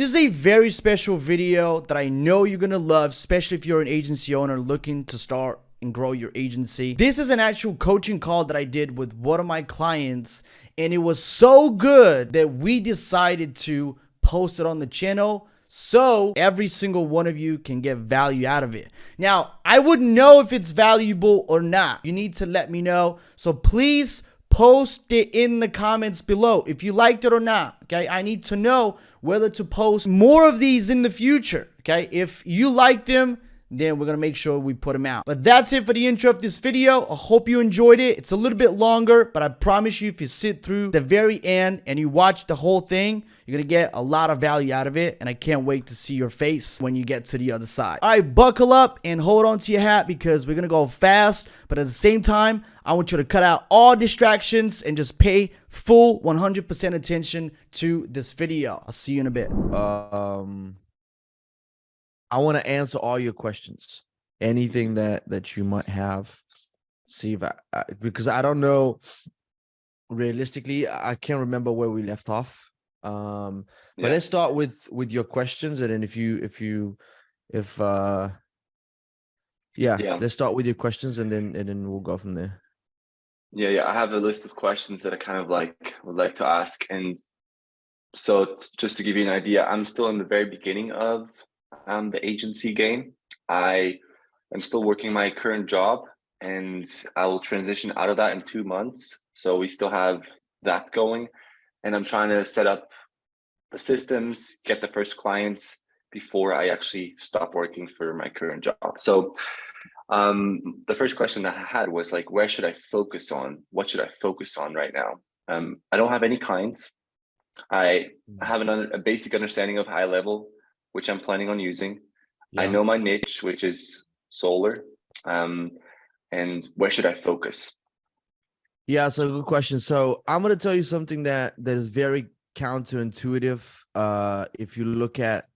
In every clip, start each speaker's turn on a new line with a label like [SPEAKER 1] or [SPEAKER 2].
[SPEAKER 1] This is a very special video that I know you're gonna love, especially if you're an agency owner looking to start and grow your agency. This is an actual coaching call that I did with one of my clients, and it was so good that we decided to post it on the channel so every single one of you can get value out of it. Now, I wouldn't know if it's valuable or not. You need to let me know. So please post it in the comments below if you liked it or not. Okay, I need to know whether to post more of these in the future. Okay, if you like them, then we're gonna make sure we put them out. But that's it for the intro of this video. I hope you enjoyed it. It's a little bit longer, but I promise you, if you sit through the very end and you watch the whole thing, you're gonna get a lot of value out of it, and I can't wait to see your face when you get to the other side. All right, buckle up and hold on to your hat because we're gonna go fast, but at the same time, I want you to cut out all distractions and just pay full 100% attention to this video. I'll see you in a bit.
[SPEAKER 2] I want to answer all your questions, anything that you might have. See if because I don't know, realistically, I can't remember where we left off. But let's start with your questions, and then let's start with your questions, and then we'll go from there.
[SPEAKER 3] Yeah, I have a list of questions that I kind of would like to ask. And so just to give you an idea, I'm still in the very beginning of the agency game. I am still working my current job, and I will transition out of that in 2 months. So we still have that going, and I'm trying to set up the systems, get the first clients before I actually stop working for my current job. So the first question that I had was where should I focus on? What should I focus on right now? I don't have any clients. I have a basic understanding of high level, which I'm planning on using. I know my niche, which is solar. And where should I focus?
[SPEAKER 2] Yeah, so good question. So I'm going to tell you something that is very counterintuitive. If you look at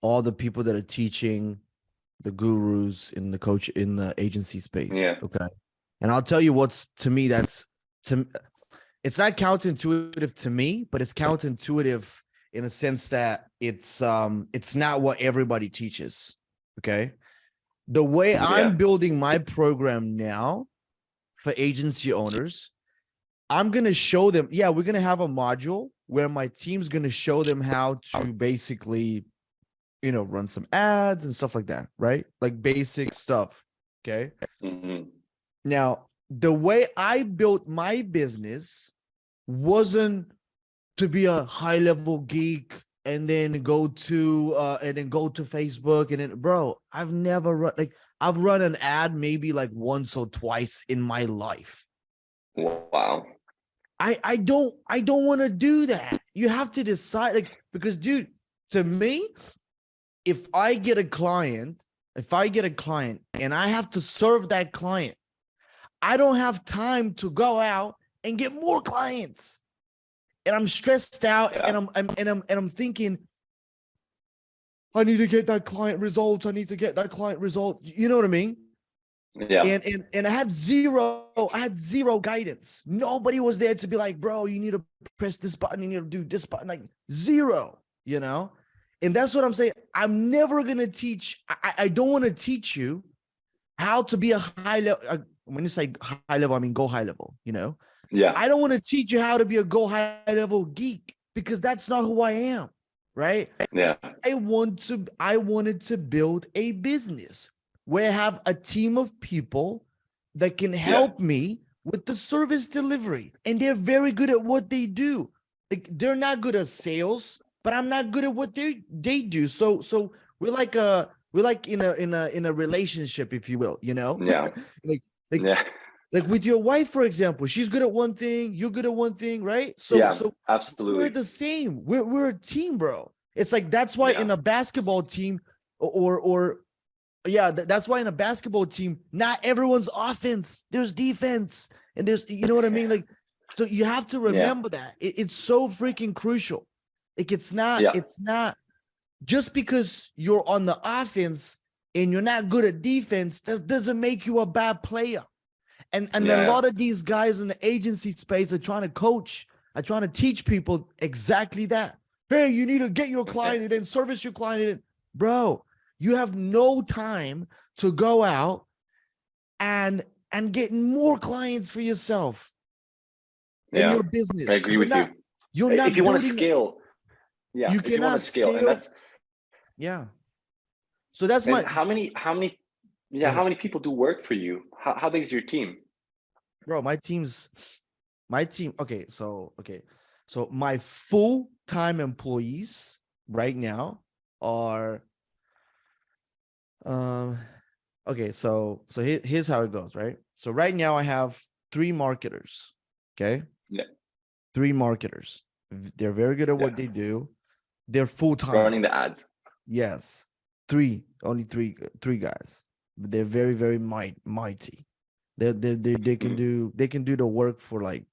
[SPEAKER 2] all the people that are teaching, the gurus in the agency space.
[SPEAKER 3] Yeah.
[SPEAKER 2] Okay. And I'll tell you it's not counterintuitive to me, but it's counterintuitive in a sense that it's not what everybody teaches. Okay. The way I'm building my program now for agency owners, I'm going to show them, we're going to have a module where my team's going to show them how to basically, run some ads and stuff like that, right? Like basic stuff. Okay.
[SPEAKER 3] Mm-hmm.
[SPEAKER 2] Now, the way I built my business wasn't to be a high level geek and then go to Facebook and then, bro, I've never I've run an ad maybe once or twice in my life.
[SPEAKER 3] Wow.
[SPEAKER 2] I don't want to do that. You have to decide, because dude, to me, if I get a client and I have to serve that client, I don't have time to go out and get more clients. And I'm stressed out, and I'm thinking, I need to get that client results. I need to get that client result. You know what I mean?
[SPEAKER 3] Yeah.
[SPEAKER 2] And I had zero guidance. Nobody was there to be like, bro, you need to press this button, you need to do this button, zero, And that's what I'm saying. I'm never gonna teach. I don't want to teach you how to be a high level. When you say high level, I mean go high level.
[SPEAKER 3] Yeah.
[SPEAKER 2] I don't want to teach you how to be a go high level geek, because that's not who I am, right?
[SPEAKER 3] Yeah.
[SPEAKER 2] I wanted to build a business where I have a team of people that can help me with the service delivery, and they're very good at what they do. They're not good at sales, but I'm not good at what they do. So we're like in a relationship, if you will,
[SPEAKER 3] Yeah.
[SPEAKER 2] Like with your wife, for example, she's good at one thing, you're good at one thing, right? So
[SPEAKER 3] absolutely.
[SPEAKER 2] we're the same. We're a team, bro. It's that's why in a basketball team, that's why in a basketball team, not everyone's offense. There's defense, and there's, you know what I mean? So you have to remember that. It's so freaking crucial. It's not just because you're on the offense and you're not good at defense, that doesn't make you a bad player. And a lot of these guys in the agency space are trying to teach people exactly that. hey, you need to get your client and then service your client. And bro, you have no time to go out and get more clients for yourself in
[SPEAKER 3] Yeah,
[SPEAKER 2] your
[SPEAKER 3] I
[SPEAKER 2] business.
[SPEAKER 3] agree with you.
[SPEAKER 2] You're
[SPEAKER 3] If
[SPEAKER 2] not
[SPEAKER 3] you want to
[SPEAKER 2] building,
[SPEAKER 3] scale, yeah,
[SPEAKER 2] you
[SPEAKER 3] if you want
[SPEAKER 2] cannot
[SPEAKER 3] to scale, and
[SPEAKER 2] scale.
[SPEAKER 3] that's
[SPEAKER 2] Yeah. So that's
[SPEAKER 3] and
[SPEAKER 2] my,
[SPEAKER 3] yeah,
[SPEAKER 2] go
[SPEAKER 3] how
[SPEAKER 2] ahead,
[SPEAKER 3] many people do work for you? How big is your team?
[SPEAKER 2] bro. My team. So my full-time employees right now are, um, okay. So here's how it goes, right? So right now I have 3 marketers. Okay.
[SPEAKER 3] Yeah,
[SPEAKER 2] 3 marketers. They're very good at
[SPEAKER 3] yeah,
[SPEAKER 2] what they do. They're full-time.
[SPEAKER 3] running the ads.
[SPEAKER 2] Yes. Only three guys. But they're very, very mighty. They can
[SPEAKER 3] Mhm.
[SPEAKER 2] do the work for like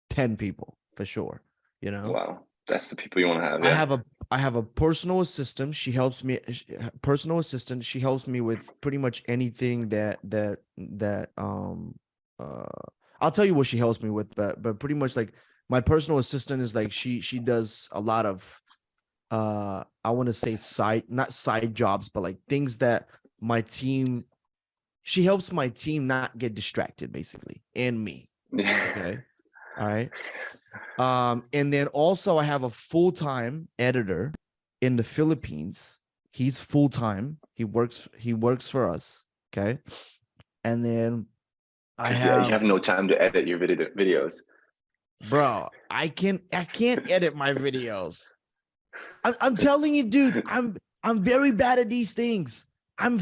[SPEAKER 2] 10 people for sure. You know,
[SPEAKER 3] Wow, that's the people you want to have.
[SPEAKER 2] I
[SPEAKER 3] Yeah,
[SPEAKER 2] have a I have a personal assistant. She helps me. Personal assistant. She helps me with pretty much anything that I'll tell you what she helps me with, but pretty much like my personal assistant is like she does a lot of I want to say not side jobs, but like things that my team, she helps my team not get distracted basically, and me.
[SPEAKER 3] yeah,
[SPEAKER 2] Okay. All right. And then also I have a full-time editor in the Philippines. He's full-time. He works for us. Okay. And then I
[SPEAKER 3] because you
[SPEAKER 2] have,
[SPEAKER 3] have no time to edit your videos.
[SPEAKER 2] bro, I can't edit my videos. I'm telling you, dude, I'm very bad at these things. I'm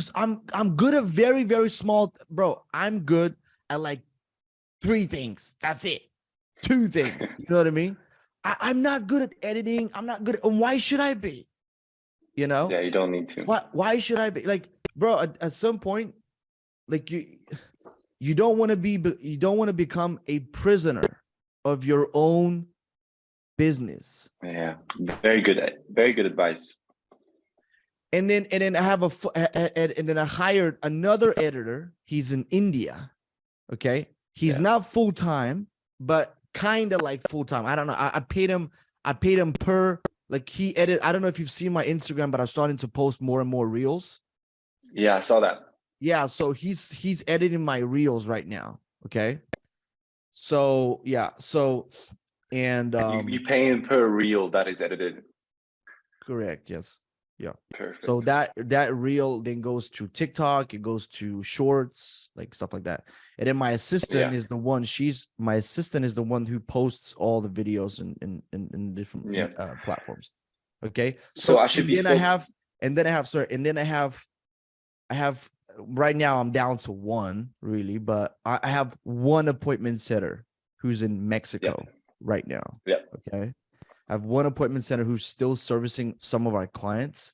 [SPEAKER 2] good at very, very small, bro. I'm good at like 3 things. That's it. 2 things. You know what I mean? I'm not good at editing. I'm not good at, and why should I be? You know?
[SPEAKER 3] Yeah, you don't need to.
[SPEAKER 2] Why should I be? Like, bro, at some point, like you don't want to become a prisoner of your own business.
[SPEAKER 3] Yeah, very good advice.
[SPEAKER 2] And then I have and then I hired another editor. He's in India. Okay. He's
[SPEAKER 3] Yeah,
[SPEAKER 2] not full time, but kind of like full time. I don't know. I paid him. I paid him per, like, he edit. I don't know if you've seen my Instagram, but I'm starting to post more and more reels.
[SPEAKER 3] yeah, I saw that.
[SPEAKER 2] Yeah. So he's editing my reels right now. Okay. So yeah. So and
[SPEAKER 3] You pay him per reel that is edited.
[SPEAKER 2] correct. Yes. Yeah. So
[SPEAKER 3] Perfect.
[SPEAKER 2] that reel then goes to TikTok, it goes to shorts, like stuff like that. And then
[SPEAKER 3] Yeah,
[SPEAKER 2] my assistant is the one who posts all the videos in different
[SPEAKER 3] yeah.
[SPEAKER 2] platforms. Okay.
[SPEAKER 3] So
[SPEAKER 2] So
[SPEAKER 3] I should be
[SPEAKER 2] I have right now I'm down to one really, but I have one appointment setter who's in
[SPEAKER 3] yeah,
[SPEAKER 2] Mexico right now.
[SPEAKER 3] yeah,
[SPEAKER 2] Okay. I have one appointment center who's still servicing some of our clients.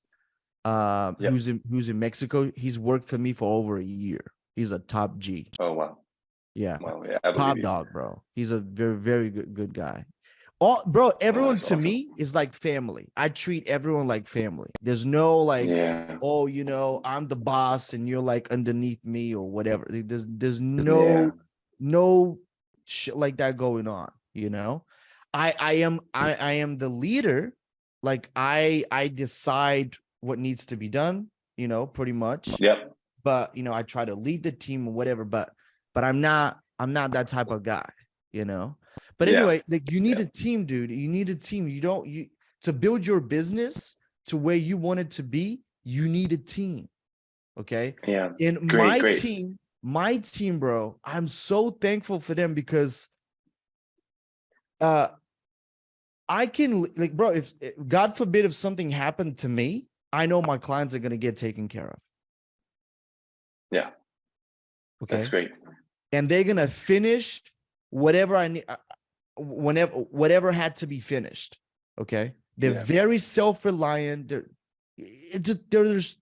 [SPEAKER 3] yeah.
[SPEAKER 2] Who's in Mexico. He's worked for me for over a year. He's a top G.
[SPEAKER 3] Oh wow,
[SPEAKER 2] Yeah,
[SPEAKER 3] wow. Yeah, I believe
[SPEAKER 2] top
[SPEAKER 3] you.
[SPEAKER 2] dog, bro. He's a very, very good guy. All, bro,
[SPEAKER 3] Oh,
[SPEAKER 2] everyone
[SPEAKER 3] that's
[SPEAKER 2] to
[SPEAKER 3] awesome.
[SPEAKER 2] me is like family. I treat everyone like family. There's no like,
[SPEAKER 3] Yeah,
[SPEAKER 2] oh, I'm the boss and you're like underneath me or whatever. There's
[SPEAKER 3] yeah,
[SPEAKER 2] no shit like that going on. I am the leader. Like I decide what needs to be done, pretty much.
[SPEAKER 3] yep,
[SPEAKER 2] But I try to lead the team or whatever, but I'm not that type of guy, you know. But
[SPEAKER 3] yeah,
[SPEAKER 2] anyway, like, you need
[SPEAKER 3] yeah,
[SPEAKER 2] a team, dude. You need a team. You to build your business to where you want it to be, you need a team. Okay.
[SPEAKER 3] yeah.
[SPEAKER 2] And
[SPEAKER 3] Great, great.
[SPEAKER 2] my team, bro, I'm so thankful for them because uh I can, like, bro, if God forbid if something happened to me, I know my clients are gonna get taken care of.
[SPEAKER 3] Yeah, that's
[SPEAKER 2] Okay.
[SPEAKER 3] great.
[SPEAKER 2] And they're gonna finish whatever I need, whenever whatever had to be finished. Okay. They're
[SPEAKER 3] Yeah,
[SPEAKER 2] very self-reliant. They're just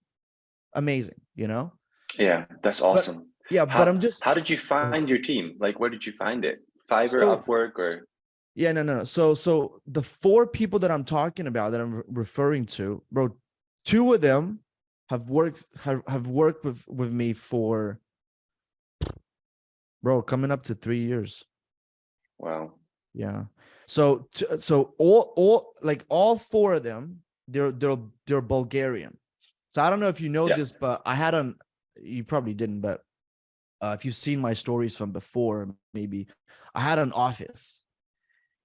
[SPEAKER 2] amazing,
[SPEAKER 3] yeah. That's
[SPEAKER 2] But
[SPEAKER 3] awesome.
[SPEAKER 2] yeah, but I'm just
[SPEAKER 3] How did you find your team? Like, where did you find it? Fiverr,
[SPEAKER 2] so
[SPEAKER 3] Upwork, or
[SPEAKER 2] yeah, no. So the 4 people that I'm talking about, that I'm referring to, bro, 2 of them have worked with me for, bro, coming up to 3 years.
[SPEAKER 3] wow?
[SPEAKER 2] Yeah. So all four of them, they're Bulgarian. So I don't know if you know this, but you probably didn't, but if you've seen my stories from before, maybe I had an office.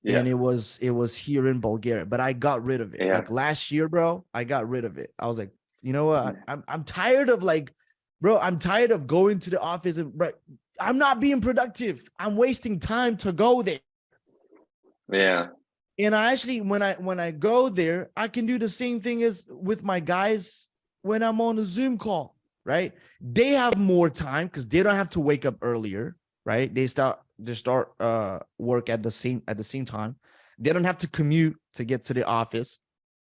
[SPEAKER 2] Yeah. And it was here in Bulgaria, but I got rid of it.
[SPEAKER 3] Yeah.
[SPEAKER 2] Like last year, bro, I got rid of it. I was like, you know what? I'm tired of I'm tired of going to the office and I'm not being productive. I'm wasting time to go there.
[SPEAKER 3] Yeah.
[SPEAKER 2] And I actually, when I go there, I can do the same thing as with my guys when I'm on a Zoom call, right? They have more time because they don't have to wake up earlier, right? They start work at the same time. They don't have to commute to get to the office,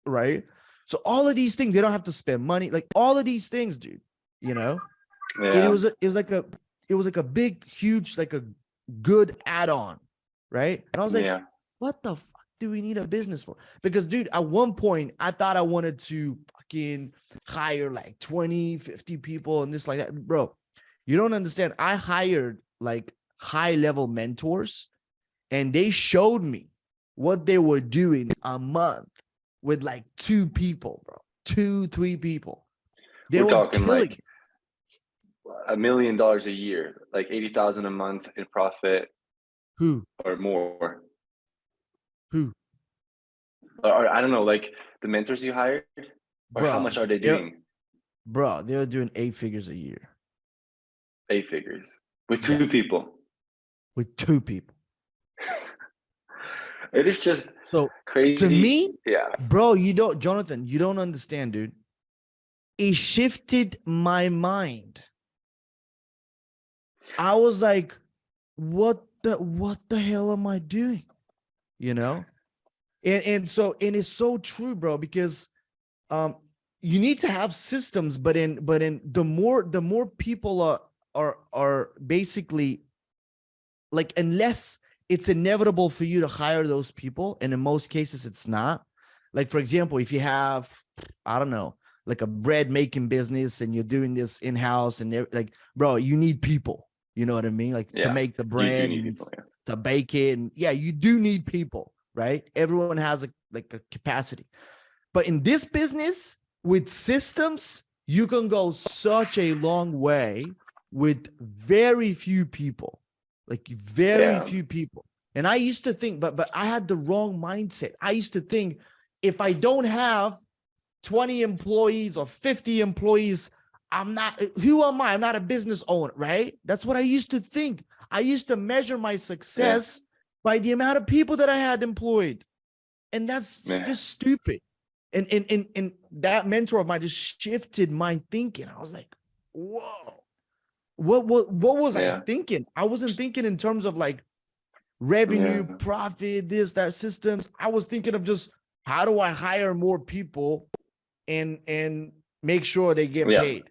[SPEAKER 2] right? So all of these things, they don't have to spend money. Like all of these things, dude, you know?
[SPEAKER 3] Yeah.
[SPEAKER 2] It was like a big, huge, like a good add-on, right? And I was like, what the fuck do we need a business for? Because, dude, at one point, I thought I wanted to fucking hire like 20, 50 people and this like that. Bro, you don't understand. I hired like high-level mentors, and they showed me what they were doing a month with like 2 people, bro. 2-3 people. They
[SPEAKER 3] We're
[SPEAKER 2] were
[SPEAKER 3] talking
[SPEAKER 2] killing
[SPEAKER 3] like $1 million a year, like 80,000 a month in profit.
[SPEAKER 2] Who?
[SPEAKER 3] Or more.
[SPEAKER 2] Who?
[SPEAKER 3] Or I don't know, like the mentors you hired, or
[SPEAKER 2] Bro,
[SPEAKER 3] how much are they doing?
[SPEAKER 2] Bro, they were doing 8 figures a year.
[SPEAKER 3] 8 figures with 2 people.
[SPEAKER 2] With 2 people.
[SPEAKER 3] It is just
[SPEAKER 2] so
[SPEAKER 3] crazy.
[SPEAKER 2] To me,
[SPEAKER 3] yeah,
[SPEAKER 2] bro, Jonathan, you don't understand, dude. It shifted my mind. I was like, what the hell am I doing? You know? And it's so true, bro, because you need to have systems, but in the more people are basically like, unless it's inevitable for you to hire those people, and in most cases it's not. Like, for example, if you have, I don't know, like a bread making business and you're doing this in-house and like, bro, you need people, you know what I mean? Like to make the bread and people, to bake it. And you do need people, right? Everyone has a capacity. But in this business with systems, you can go such a long way with very few people, like very few people. And I used to think, but I had the wrong mindset. I used to think if I don't have 20 employees or 50 employees, who am I? I'm not a business owner, right? That's what I used to think. I used to measure my success by the amount of people that I had employed. And that's just stupid. And that mentor of mine just shifted my thinking. I was like, whoa, what was I thinking? I wasn't thinking in terms of like revenue, profit, this, that, systems. I was thinking of just, how do I hire more people and make sure they get paid?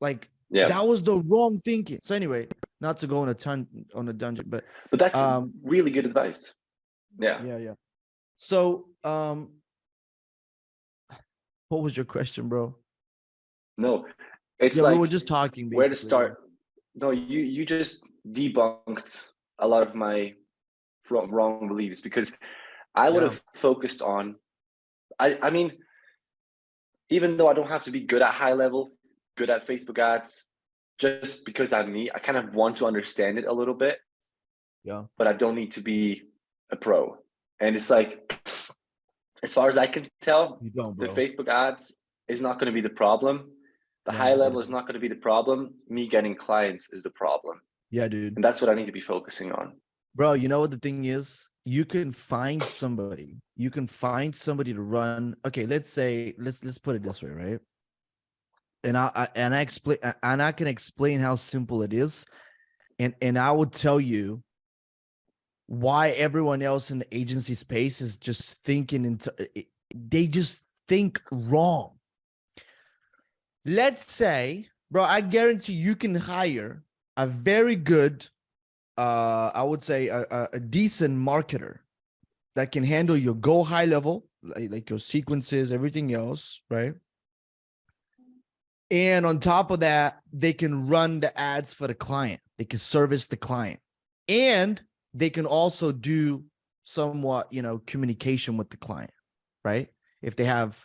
[SPEAKER 2] Like, that was the wrong thinking. So anyway, not to go on a dungeon, but
[SPEAKER 3] that's really good advice.
[SPEAKER 2] Yeah. So, what was your question, bro?
[SPEAKER 3] No, it's like,
[SPEAKER 2] we were just talking basically.
[SPEAKER 3] Where to start? No, you just debunked a lot of my wrong beliefs, because I would have focused on, I mean, even though I don't have to be good at high level, good at Facebook ads, just because I'm me, I kind of want to understand it a little bit.
[SPEAKER 2] Yeah.
[SPEAKER 3] But I don't need to be a pro. And it's like, as far as I can tell, the Facebook ads is not going to be the problem. The high level is not going to be the problem. Me getting clients is the problem.
[SPEAKER 2] Yeah, dude.
[SPEAKER 3] And that's what I need to be focusing on.
[SPEAKER 2] Bro, you know what the thing is? You can find somebody. You can find somebody to run. Okay, let's put it this way, right? And I can explain how simple it is. And I would tell you why everyone else in the agency space is just thinking they just think wrong. Let's say, bro, I guarantee you can hire a very good, I would say a decent marketer that can handle your go high level, like your sequences, everything else, right? And on top of that, they can run the ads for the client. They can service the client. And they can also do somewhat, you know, communication with the client, right? If they have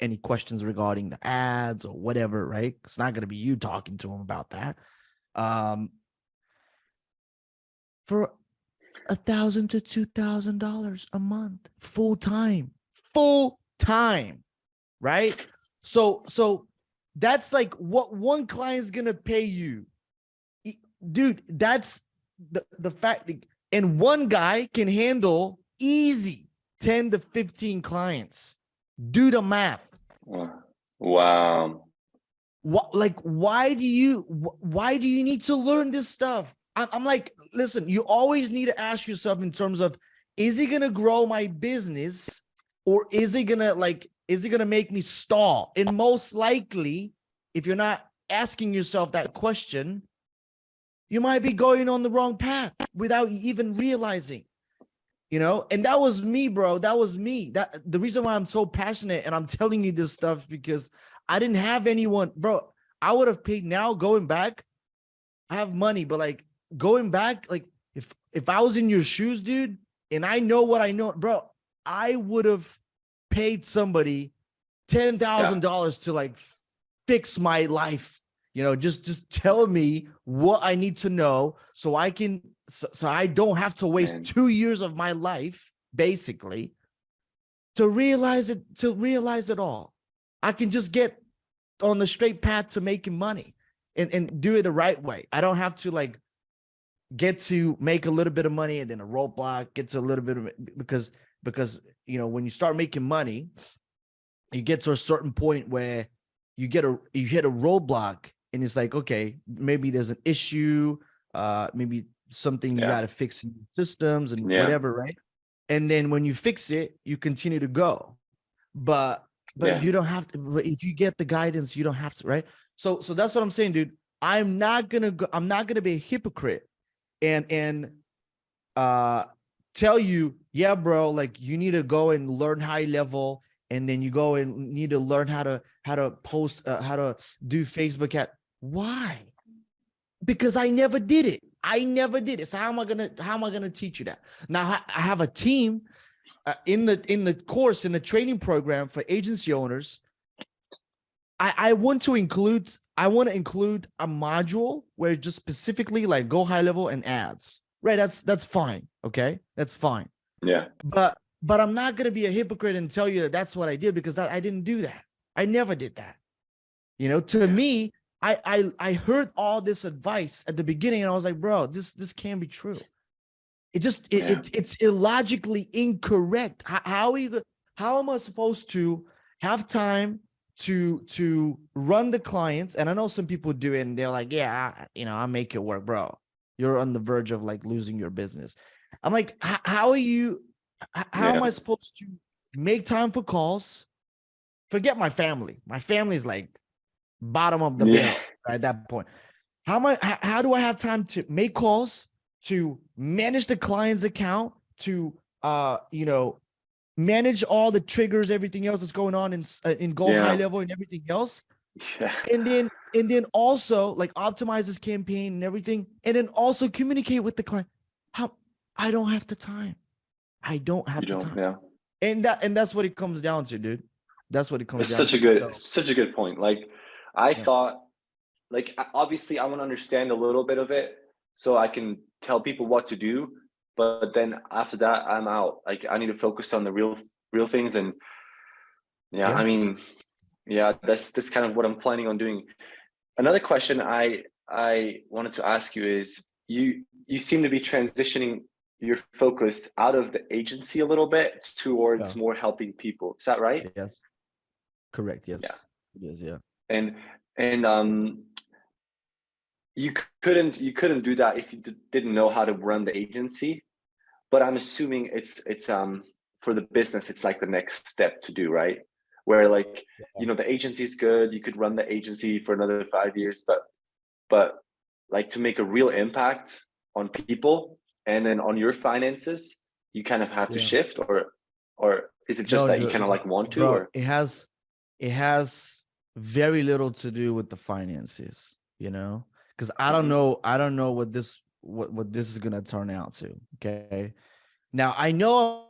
[SPEAKER 2] any questions regarding the ads or whatever, right? It's not going to be you talking to them about that. For $1,000 to $2,000 a month, full time, right? So that's like what one client's gonna pay you, dude. That's the fact. And one guy can handle easy 10 to 15 clients. Do the math.
[SPEAKER 3] Wow.
[SPEAKER 2] What, like, why do you need to learn this stuff? I'm like, listen, you always need to ask yourself in terms of, is it gonna grow my business, or is it gonna make me stall? And most likely, if you're not asking yourself that question, you might be going on the wrong path without even realizing, you know? And that was me, bro. That was me. That the reason why I'm so passionate and I'm telling you this stuff, because I didn't have anyone, bro. I would have paid. Now going back, I have money, but like going back, like if I was in your shoes, dude, and I know what I know, bro, I would have paid somebody $10,000 to like fix my life. You know, just tell me what I need to know so I can, so I don't have to waste 2 years of my life, basically, to realize it all. I can just get on the straight path to making money and do it the right way. I don't have to like get to make a little bit of money and then a roadblock, get to a little bit of it, because you know, when you start making money, you get to a certain point where you hit a roadblock, and it's like, okay, maybe there's an issue, maybe something you got to fix in systems and whatever, right? And then when you fix it, you continue to go. But you don't have to. But if you get the guidance, you don't have to, right? So that's what I'm saying, dude. I'm not gonna be a hypocrite and tell you, yeah, bro, like you need to go and learn high level, and then you go and need to learn how to post, how to do Facebook ad. Why? Because I never did it. So how am I gonna teach you that? Now I have a team in the course, in the training program for agency owners. I want to include a module where just specifically like go high level and ads. Right? That's fine. Okay, that's fine.
[SPEAKER 3] Yeah.
[SPEAKER 2] But I'm not gonna be a hypocrite and tell you that that's what I did, because I didn't do that. I never did that. You know, to me, I heard all this advice at the beginning, and I was like, bro, this can't be true. It's illogically incorrect. How am I supposed to have time to run the clients? And I know some people do it, and they're like, yeah, I make it work, bro. You're on the verge of like losing your business. I'm like, how am I supposed to make time for calls? Forget my family. My family's like bottom of the barrel at that point. How do I have time to make calls, to manage the client's account, to manage all the triggers, everything else that's going on in Go High Level and everything else? And then also like optimize this campaign and everything, and then also communicate with the client. I don't have the time. I don't have the time.
[SPEAKER 3] Yeah.
[SPEAKER 2] And that's what it comes down to, dude. That's what it comes down
[SPEAKER 3] to. Such a good point. Like I thought, like obviously I want to understand a little bit of it so I can tell people what to do, but then after that I'm out. Like I need to focus on the real things. And I mean, that's kind of what I'm planning on doing. Another question I wanted to ask you is, you seem to be transitioning your focus out of the agency a little bit towards more helping people. Is that right?
[SPEAKER 2] Yes. Correct. Yes.
[SPEAKER 3] Yeah.
[SPEAKER 2] Yes. Yeah.
[SPEAKER 3] And you couldn't do that if you didn't know how to run the agency. But I'm assuming it's for the business, it's like the next step to do, right? Where like, the agency is good. You could run the agency for another 5 years, but like to make a real impact on people and then on your finances, you kind of have to shift, or is it just that you kind of like want to?
[SPEAKER 2] Bro,
[SPEAKER 3] or
[SPEAKER 2] it has very little to do with the finances, because I don't know what this is gonna turn out to. Okay. Now I know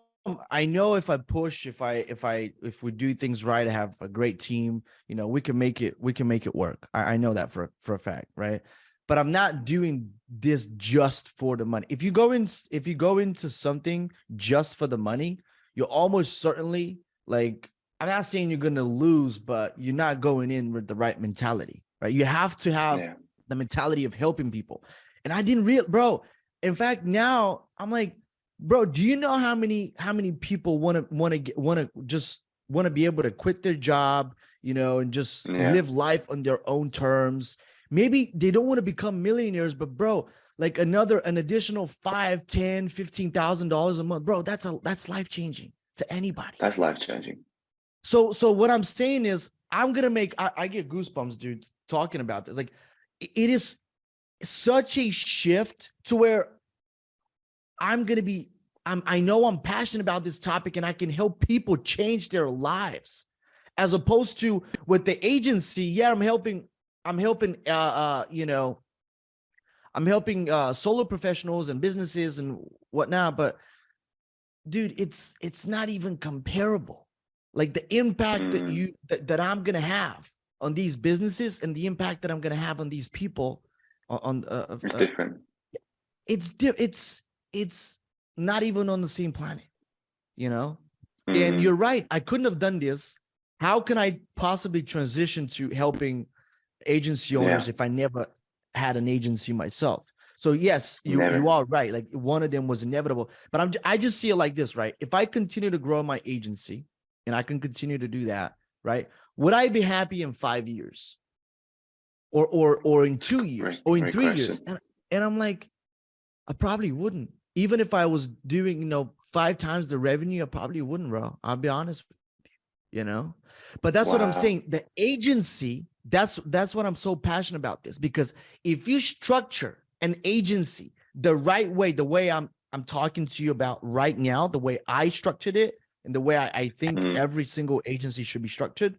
[SPEAKER 2] if I push, if we do things right, I have a great team, you know, we can make it work. I know that for a fact, right? But I'm not doing this just for the money. If you go into something just for the money, you're almost certainly, like, I'm not saying you're gonna lose, but you're not going in with the right mentality, right? You have to have
[SPEAKER 3] Yeah.
[SPEAKER 2] the mentality of helping people. And I didn't bro. In fact, now I'm like, bro, do you know how many people want to be able to quit their job, you know, and just
[SPEAKER 3] Yeah.
[SPEAKER 2] live life on their own terms? Maybe they don't want to become millionaires, but bro, like an additional $5, $10, $15,000 a month, bro, that's life changing to anybody.
[SPEAKER 3] That's life changing.
[SPEAKER 2] So what I'm saying is, I'm gonna make, I get goosebumps, dude, talking about this. Like, it is such a shift to where I know I'm passionate about this topic and I can help people change their lives, as opposed to with the agency. Yeah, I'm helping you know, I'm helping solo professionals and businesses and whatnot, but dude, it's not even comparable. Like the impact that I'm gonna have on these businesses and the impact that I'm gonna have on these people
[SPEAKER 3] It's different.
[SPEAKER 2] It's not even on the same planet, you know? And
[SPEAKER 3] Mm.
[SPEAKER 2] you're right, I couldn't have done this. How can I possibly transition to helping agency owners if I never had an agency myself? So yes, you are right. Like, one of them was inevitable, but I just see it like this, right? If I continue to grow my agency and I can continue to do that, right? Would I be happy in 5 years or in 2 years or in 3 years? And I'm like, I probably wouldn't. Even if I was doing, you know, 5 times the revenue, I probably wouldn't, bro. I'll be honest with you, you know? But that's what I'm saying. The agency, that's what I'm so passionate about this, because if you structure an agency the right way, the way I'm talking to you about right now, the way I structured it and the way I think every single agency should be structured,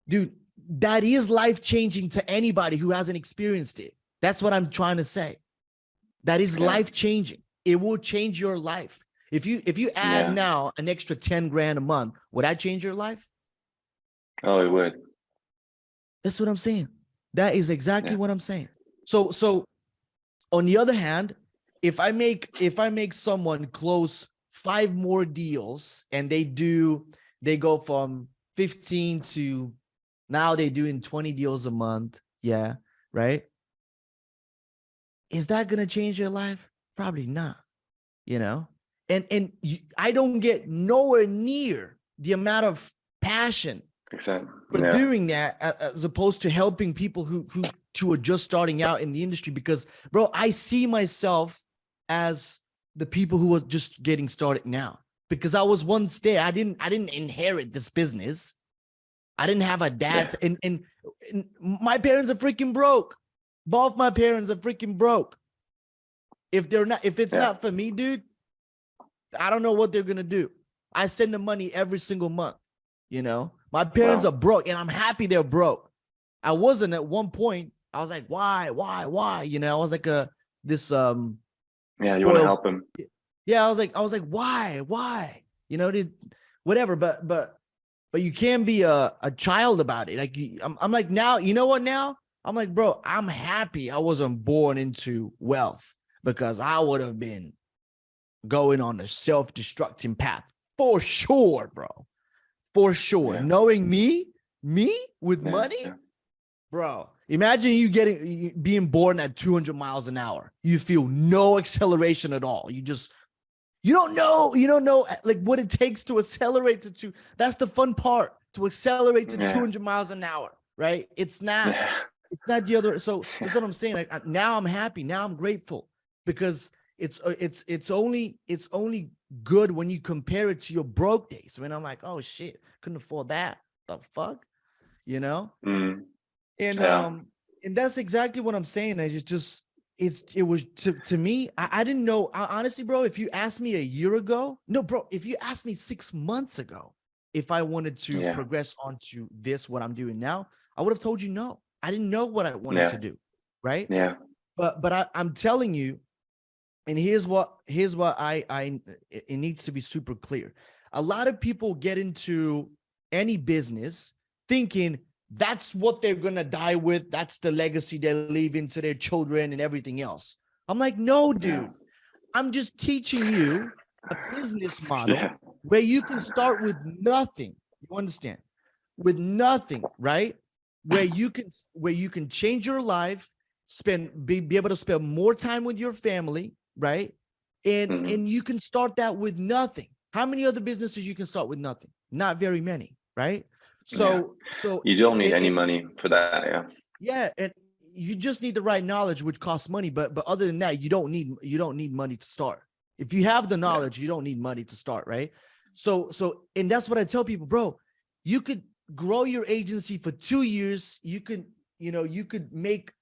[SPEAKER 2] dude, that is life-changing to anybody who hasn't experienced it. That's what I'm trying to say. That is life-changing. It will change your life. If you add now an extra 10 grand a month, would that change your life?
[SPEAKER 3] Oh, it would.
[SPEAKER 2] That's what I'm saying. That is exactly what I'm saying. So on the other hand, if I make someone close 5 more deals and they go from 15 to now they're doing 20 deals a month. Yeah. Right. Is that going to change your life? Probably not, you know? And I don't get nowhere near the amount of passion for doing that as opposed to helping people who are just starting out in the industry. Because, bro, I see myself as the people who are just getting started now, because I was once there. I didn't inherit this business. I didn't have a dad, and my parents are freaking broke. Both my parents are freaking broke. If it's not for me, dude, I don't know what they're gonna do. I send them money every single month. You know, my parents are broke, and I'm happy they're broke. I wasn't at one point. I was like, why? You know, I was like you want to
[SPEAKER 3] help them.
[SPEAKER 2] Yeah, I was like, why? You know, whatever. But you can't be a child about it. Like, I'm like, now, you know what? Now I'm like, bro, I'm happy I wasn't born into wealth, because I would have been going on a self-destructing path for sure, bro. For sure.
[SPEAKER 3] Yeah.
[SPEAKER 2] Knowing me with money, bro. Imagine you being born at 200 miles an hour. You feel no acceleration at all. You don't know like what it takes to accelerate to that's the fun part, to accelerate to 200 miles an hour, right? It's not the other. So that's what I'm saying. Like, now I'm happy. Now I'm grateful, because it's only good when you compare it to your broke days, when I'm like, oh shit, couldn't afford that. The fuck, you know? And that's exactly what I'm saying. It was to me, I didn't know. Honestly, bro, if you asked me a year ago, no, bro, if you asked me 6 months ago if I wanted to progress onto what I'm doing now, I would have told you no. I didn't know what I wanted to do, right?
[SPEAKER 3] Yeah.
[SPEAKER 2] But I'm telling you, And here's what it needs to be super clear. A lot of people get into any business thinking that's what they're gonna die with. That's the legacy they're leaving to their children and everything else. I'm like, no,
[SPEAKER 3] Yeah.
[SPEAKER 2] dude. I'm just teaching you a business model
[SPEAKER 3] Yeah.
[SPEAKER 2] where you can start with nothing. You understand? With nothing, right? Where you can change your life, be able to spend more time with your family, right? And you can start that with nothing. How many other businesses you can start with nothing? Not very many, right?
[SPEAKER 3] Yeah.
[SPEAKER 2] So
[SPEAKER 3] You don't need any
[SPEAKER 2] it
[SPEAKER 3] money for that. Yeah.
[SPEAKER 2] yeah, and you just need the right knowledge, which costs money. But other than that, you don't need money to start. If you have the
[SPEAKER 3] Yeah.
[SPEAKER 2] knowledge, you don't need money to start, right? And that's what I tell people, bro. You could grow your agency for 2 years. You could make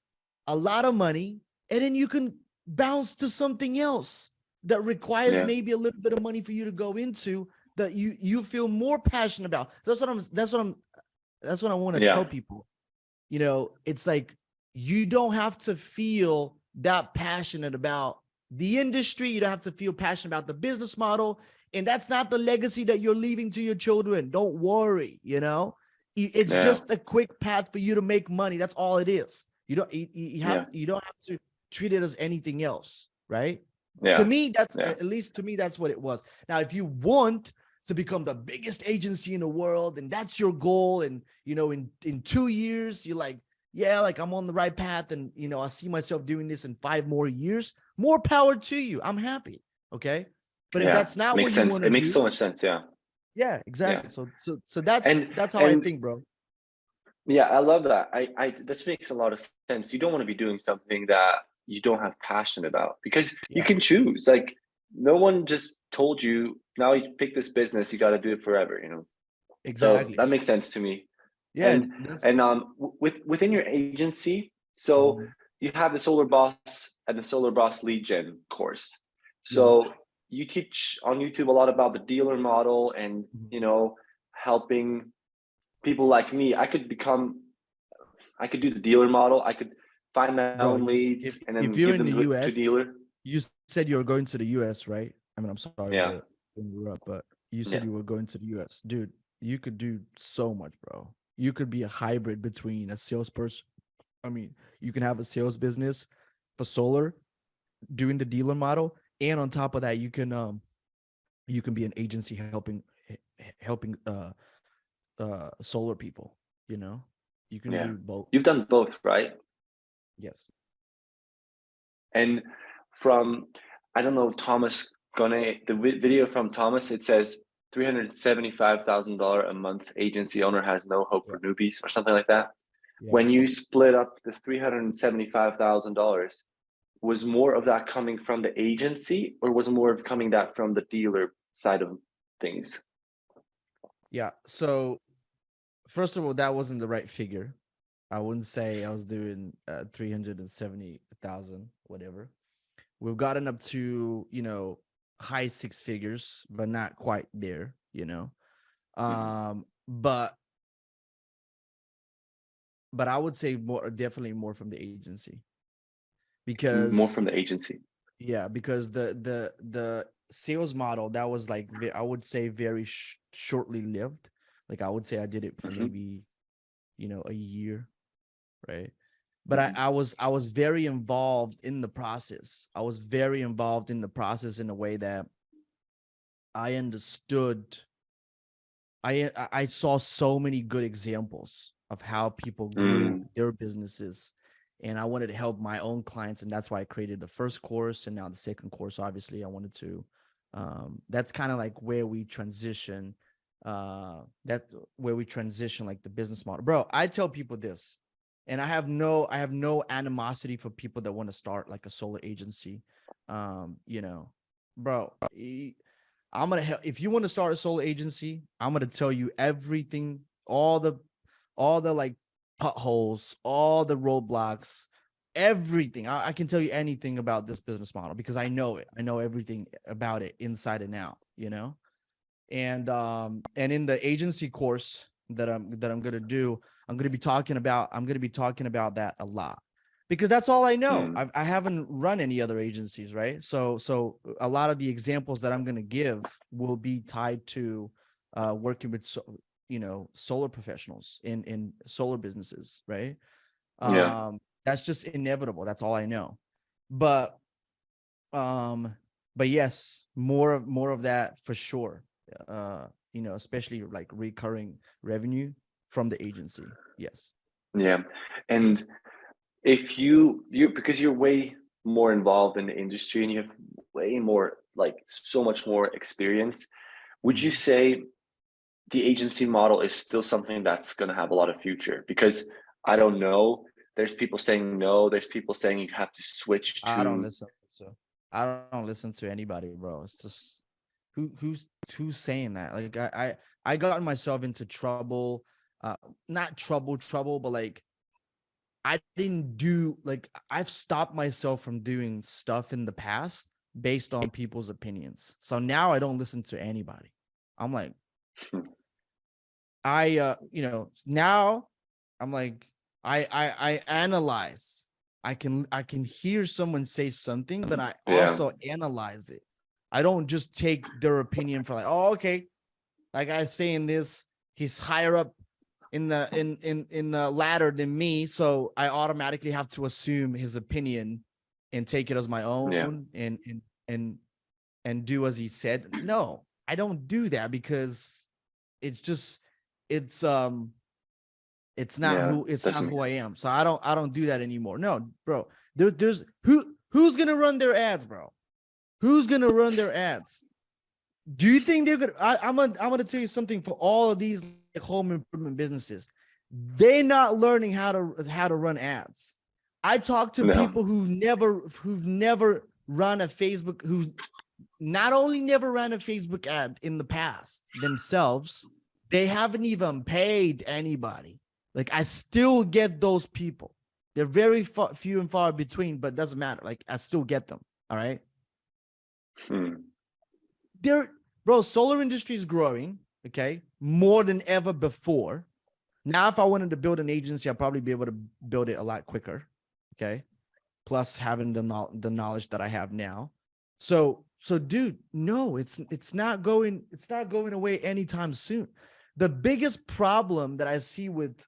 [SPEAKER 2] a lot of money, and then you can bounce to something else that requires
[SPEAKER 3] Yeah.
[SPEAKER 2] maybe a little bit of money for you to go into that you feel more passionate about. That's what I want to
[SPEAKER 3] Yeah.
[SPEAKER 2] tell people. It's like you don't have to feel that passionate about the industry. You don't have to feel passionate about the business model. And that's not the legacy that you're leaving to your children. Don't worry, it's
[SPEAKER 3] Yeah.
[SPEAKER 2] just a quick path for you to make money. That's all it is. You don't
[SPEAKER 3] Yeah.
[SPEAKER 2] you don't have to treat it as anything else, right? To
[SPEAKER 3] Yeah.
[SPEAKER 2] me, that's
[SPEAKER 3] Yeah.
[SPEAKER 2] at least to me, that's what it was. Now, if you want to become the biggest agency in the world and that's your goal, and in 2 years you're like, yeah, like I'm on the right path, and I see myself doing this in 5 more years, more power to you. I'm happy. Okay. But if
[SPEAKER 3] Yeah.
[SPEAKER 2] that's not what
[SPEAKER 3] Makes
[SPEAKER 2] you
[SPEAKER 3] sense.
[SPEAKER 2] want to
[SPEAKER 3] It makes so
[SPEAKER 2] do,
[SPEAKER 3] much sense. Yeah.
[SPEAKER 2] yeah,
[SPEAKER 3] Yeah.
[SPEAKER 2] exactly. So that's
[SPEAKER 3] And
[SPEAKER 2] that's how I
[SPEAKER 3] and
[SPEAKER 2] think, bro.
[SPEAKER 3] yeah, I love that. That makes a lot of sense. You don't want to be doing something that you don't have passion about, because you
[SPEAKER 2] Yeah,
[SPEAKER 3] can choose. Like, no one just told you, now you pick this business, you got to do it forever, So
[SPEAKER 2] exactly.
[SPEAKER 3] that makes sense to me.
[SPEAKER 2] Yeah,
[SPEAKER 3] And
[SPEAKER 2] and that's
[SPEAKER 3] within your agency, so
[SPEAKER 2] Mhm.
[SPEAKER 3] you have the Solar Boss and the Solar Boss lead gen course.
[SPEAKER 2] Yeah.
[SPEAKER 3] So you teach on YouTube a lot about the dealer model, and
[SPEAKER 2] Mhm.
[SPEAKER 3] helping people like me. I could do the dealer model. I could find my
[SPEAKER 2] Bro,
[SPEAKER 3] own
[SPEAKER 2] if
[SPEAKER 3] leads and
[SPEAKER 2] if
[SPEAKER 3] then
[SPEAKER 2] you're
[SPEAKER 3] give
[SPEAKER 2] in
[SPEAKER 3] them
[SPEAKER 2] the
[SPEAKER 3] to
[SPEAKER 2] US,
[SPEAKER 3] dealer.
[SPEAKER 2] you said you were going to the US, right? I mean, I'm sorry
[SPEAKER 3] Yeah.
[SPEAKER 2] to interrupt, but you said
[SPEAKER 3] Yeah.
[SPEAKER 2] you were going to the US. Dude, you could do so much, bro. You could be a hybrid between a salesperson. I mean, you can have a sales business for solar, doing the dealer model, and on top of that, you can be an agency helping solar people, you know? You can
[SPEAKER 3] Yeah.
[SPEAKER 2] do both.
[SPEAKER 3] You've done both, right?
[SPEAKER 2] Yes.
[SPEAKER 3] And from, I don't know, Thomas Gone, the video from Thomas, it says $375,000 a month agency owner has no hope
[SPEAKER 2] Yeah.
[SPEAKER 3] for newbies, or something like that.
[SPEAKER 2] Yeah.
[SPEAKER 3] When you split up the $375,000, was more of that coming from the agency, or was more of coming that from the dealer side of things?
[SPEAKER 2] Yeah. So first of all, that wasn't the right figure. I wouldn't say I was doing 370,000, whatever. We've gotten up to, high six figures, but not quite there.
[SPEAKER 3] Mhm.
[SPEAKER 2] But I would say definitely more from the agency,
[SPEAKER 3] More
[SPEAKER 2] because
[SPEAKER 3] from the agency.
[SPEAKER 2] yeah, because the sales model, that was like, I would say very shortly lived. Like I would say I did it for
[SPEAKER 3] Mhm.
[SPEAKER 2] maybe, a year, right? But I,
[SPEAKER 3] Mhm.
[SPEAKER 2] I was I was very involved in the process. I was very involved in the process in a way that I understood. I saw so many good examples of how people grew
[SPEAKER 3] Mm.
[SPEAKER 2] their businesses, and I wanted to help my own clients, and that's why I created the first course and now the second course. Obviously, I wanted to. That's kind of like where we transition. That where we transition like the business model, bro. I tell people this, and I have no animosity for people that want to start like a solar agency. Bro. I'm gonna help. If you want to start a solo agency, I'm gonna tell you everything, all the like potholes, all the roadblocks, everything. I can tell you anything about this business model because I know it. I know everything about it inside and out. And in the agency course that I'm gonna do, I'm gonna be talking about that a lot.
[SPEAKER 1] because that's all I know.
[SPEAKER 3] Mm.
[SPEAKER 1] I haven't run any other agencies, right? So a lot of the examples that I'm going to give will be tied to working with solar professionals in solar businesses, right?
[SPEAKER 3] Yeah.
[SPEAKER 1] That's just inevitable. That's all I know. But yes, more of that for sure. Especially like recurring revenue from the agency. Yes.
[SPEAKER 3] Yeah. And if you because you're way more involved in the industry and you have way more, like so much more experience, would you
[SPEAKER 1] Mhm.
[SPEAKER 3] say the agency model is still something that's going to have a lot of future? Because I don't know, there's people saying no, there's people saying you have to switch
[SPEAKER 1] I don't
[SPEAKER 3] to.
[SPEAKER 1] listen. So I don't listen to anybody, bro. It's just who's saying that? Like I got myself into trouble, not trouble, but like I didn't do like I've stopped myself from doing stuff in the past based on people's opinions. So now I don't listen to anybody. I'm like, now I'm like, I analyze. I can hear someone say something, but I
[SPEAKER 3] Yeah.
[SPEAKER 1] also analyze it. I don't just take their opinion for like, oh, okay, that guy's saying this, he's higher up in the ladder than me, so I automatically have to assume his opinion and take it as my
[SPEAKER 3] Yeah.
[SPEAKER 1] own and and do as he said. No, I don't do that because it's just it's um
[SPEAKER 3] Yeah.
[SPEAKER 1] it's not
[SPEAKER 3] Doesn't make
[SPEAKER 1] who I
[SPEAKER 3] sense.
[SPEAKER 1] am. So I don't do that anymore. No, bro. There's who's gonna run their ads, bro? Who's gonna run their ads? Do you think they're gonna? I'm gonna tell you something. For all of these like, home improvement businesses, they're not learning how to run ads. I talk to
[SPEAKER 3] No.
[SPEAKER 1] people who've never run a Facebook, who not only never ran a Facebook ad in the past themselves, they haven't even paid anybody. Like I still get those people. They're very few and far between, but doesn't matter. Like I still get them. All right.
[SPEAKER 3] Hmm.
[SPEAKER 1] They're bro, solar industry is growing, okay, more than ever before. Now, if I wanted to build an agency, I'd probably be able to build it a lot quicker, okay. Plus having the knowledge that I have now. So, dude, no, it's not going away anytime soon. The biggest problem that I see with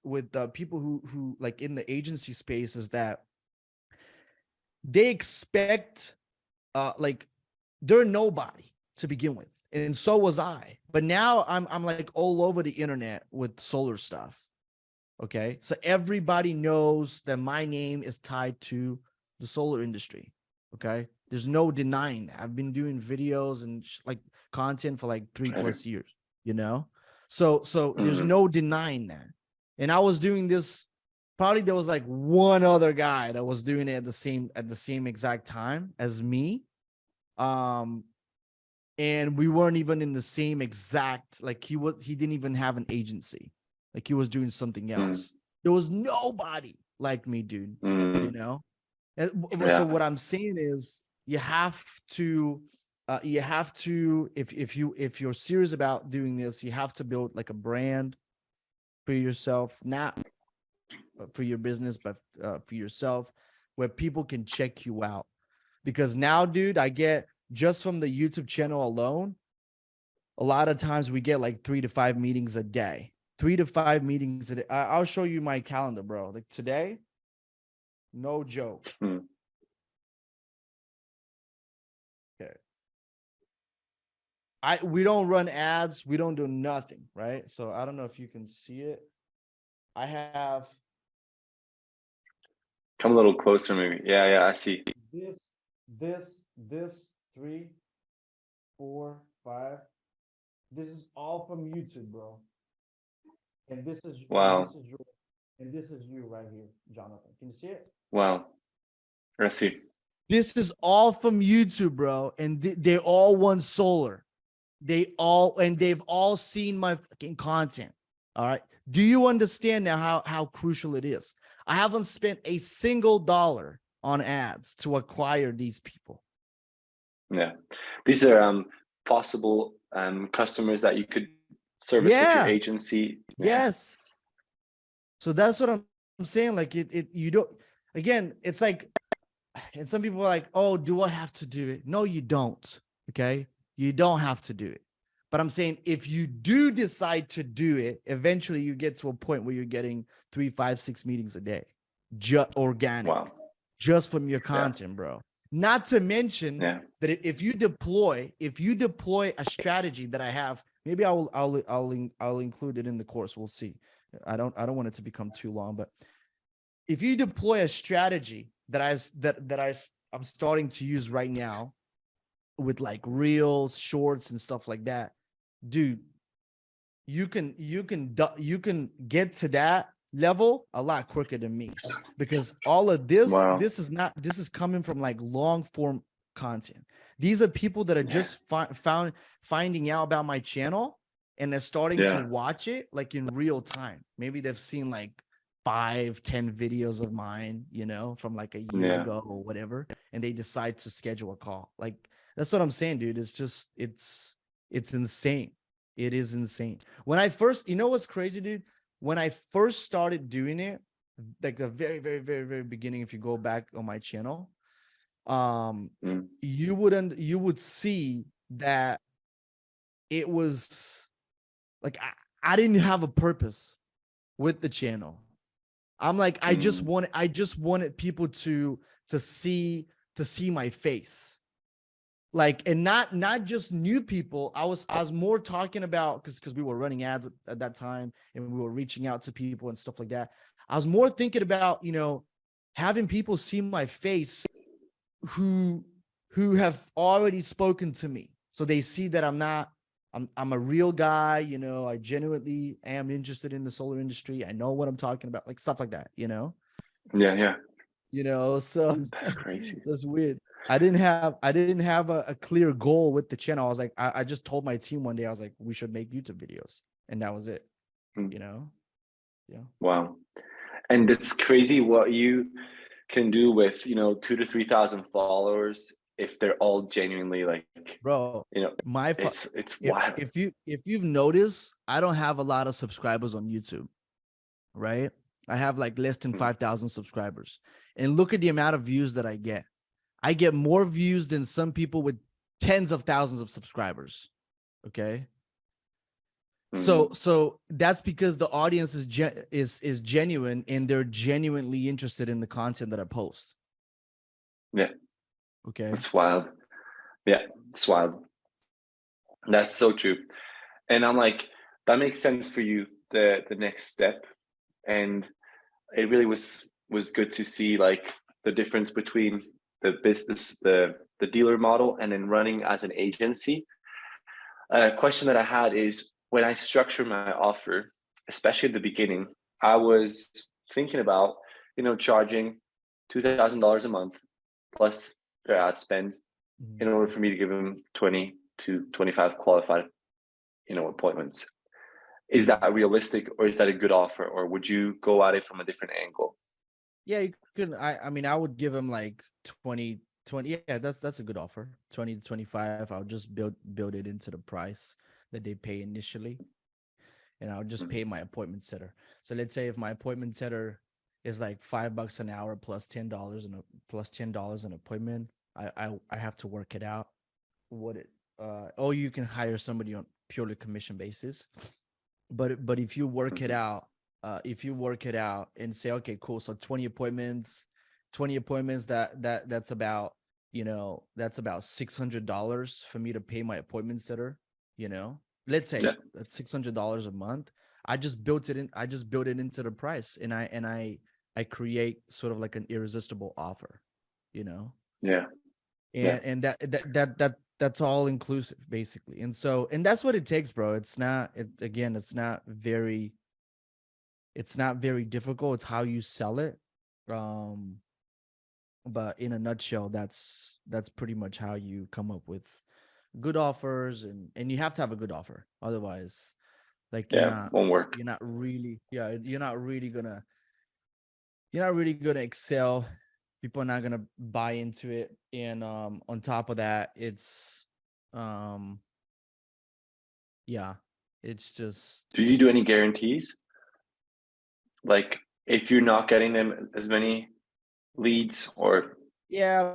[SPEAKER 1] people who like in the agency space is that they expect like they're nobody to begin with, and so was I. But now I'm like all over the internet with solar stuff. Okay, so everybody knows that my name is tied to the solar industry. Okay, there's no denying that. I've been doing videos and like content for like 3+ years. You know, so there's
[SPEAKER 3] Hmm.
[SPEAKER 1] no denying that. And I was doing this. Probably there was like one other guy that was doing it at the same exact time as me. Um, and we weren't even in the same exact, like he didn't even have an agency, like he was doing something else. There was nobody like me, dude, you
[SPEAKER 3] Mm.
[SPEAKER 1] know. So
[SPEAKER 3] Yeah.
[SPEAKER 1] what I'm saying is you have to if you're serious about doing this, you have to build like a brand for yourself, not for your business, but for yourself, where people can check you out. Because now, dude, I get just from the YouTube channel alone, a lot of times we get like 3 to 5 meetings a day. 3 to 5 meetings a day. I'll show you my calendar, bro. Like today, no joke.
[SPEAKER 3] Mm.
[SPEAKER 1] Okay. We don't run ads, we don't do nothing, right? So I don't know if you can see it. I have
[SPEAKER 3] Come a little closer, maybe. Yeah, yeah, I see.
[SPEAKER 1] this, this, 3, 4, 5. This is all from YouTube, bro. And
[SPEAKER 3] Wow.
[SPEAKER 1] this is you right here, Jonathan. Can you see it?
[SPEAKER 3] Wow. I see.
[SPEAKER 1] This is all from YouTube, bro. And they all want solar. They've all seen my fucking content. All right. Do you understand now how crucial it is? I haven't spent a single dollar on ads to acquire these people.
[SPEAKER 3] Yeah. These are possible customers that you could service with your
[SPEAKER 1] Yeah.
[SPEAKER 3] agency. Yeah.
[SPEAKER 1] Yes. So that's what I'm saying. Like it you don't again, it's like, and some people are like, oh, do I have to do it? No, you don't. Okay. You don't have to do it. But I'm saying if you do decide to do it, eventually you get to a point where you're getting 3, 5, 6 meetings a day, just organic,
[SPEAKER 3] Wow.
[SPEAKER 1] just from your content, bro. Not to mention that if you deploy a strategy that I have, maybe I'll include it in the course. We'll see. I don't want it to become too long, but if you deploy a strategy that I'm starting to use right now with like reels, shorts, and stuff like that, dude, you can get to that level a lot quicker than me, because all of this this is coming from like long form content. These are people that are just finding out about my channel, and they're starting to watch it like in real time. Maybe they've seen like 5-10 videos of mine, you know, from like a year ago or whatever, and they decide to schedule a call. Like, that's what I'm saying, dude. It's just, it's insane. It is insane. When I first, you know what's crazy, dude? When I first started doing it, like the very, very, very, very beginning, if you go back on my channel, you would see that it was like, I didn't have a purpose with the channel. I'm like, I just wanted people to see my face. Like, and not just new people. I was more talking about, because we were running ads at that time, and we were reaching out to people and stuff like that. I was more thinking about, you know, having people see my face who have already spoken to me, so they see that I'm a real guy, you know, I genuinely am interested in the solar industry. I know what I'm talking about, like stuff like that, you know?
[SPEAKER 3] Yeah.
[SPEAKER 1] You know, so
[SPEAKER 3] That's crazy.
[SPEAKER 1] that's weird. I didn't have a clear goal with the channel. I was like, I just told my team one day, I was like, we should make YouTube videos. And that was it, you know? Yeah.
[SPEAKER 3] Wow. And it's crazy what you can do with, you know, 2,000 to 3,000 followers if they're all genuinely like,
[SPEAKER 1] Bro,
[SPEAKER 3] you know, it's wild.
[SPEAKER 1] If you've noticed, I don't have a lot of subscribers on YouTube, right? I have like less than 5,000 subscribers. And look at the amount of views that I get. I get more views than some people with tens of thousands of subscribers. Okay. So that's because the audience is genuine, and they're genuinely interested in the content that I post.
[SPEAKER 3] Yeah.
[SPEAKER 1] Okay.
[SPEAKER 3] It's wild. Yeah, it's wild. That's so true. And I'm like, that makes sense for you, the next step. And it really was good to see like the difference between the business, the dealer model, and then running as an agency. A question that I had is, when I structure my offer, especially at the beginning, I was thinking about, you know, charging $2,000 a month plus their ad spend in order for me to give them 20 to 25 qualified, you know, appointments. Is that realistic, or is that a good offer, or would you go at it from a different angle?
[SPEAKER 1] Yeah, you could. I mean, I would give them like 20. Yeah, that's a good offer. 20 to 25. I'll just build it into the price that they pay initially, and I'll just pay my appointment setter. So let's say if my appointment setter is like $5 an hour plus $10 and plus $10 an appointment, I have to work it out. Or you can hire somebody on purely commission basis. But if you work it out, and say, okay, cool, so 20 appointments, that's about, you know, that's about $600 for me to pay my appointment setter, you know, let's say that's $600 a month. I just built it into the price, and I create sort of like an irresistible offer, you know? And that's all inclusive basically. And that's what it takes, bro. It's not very difficult. It's how you sell it. But in a nutshell, that's pretty much how you come up with good offers, and you have to have a good offer. Otherwise, like,
[SPEAKER 3] Won't work.
[SPEAKER 1] you're not really gonna excel. People are not gonna buy into it. And on top of that, it's it's just.
[SPEAKER 3] Do you do any guarantees? Like, if you're not getting them as many leads or?
[SPEAKER 1] Yeah,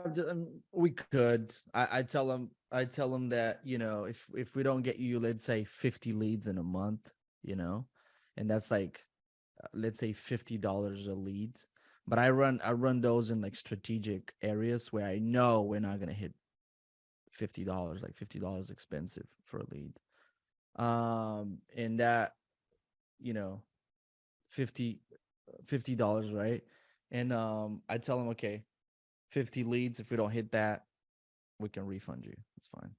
[SPEAKER 1] we could. I tell them that, you know, if we don't get you, let's say 50 leads in a month, you know, and that's like, let's say $50 a lead. But I run those in like strategic areas where I know we're not gonna hit $50. Like $50 expensive for a lead. And that, you know, 50 $50, right? And I tell them, okay, 50 leads. If we don't hit that, we can refund you. It's fine.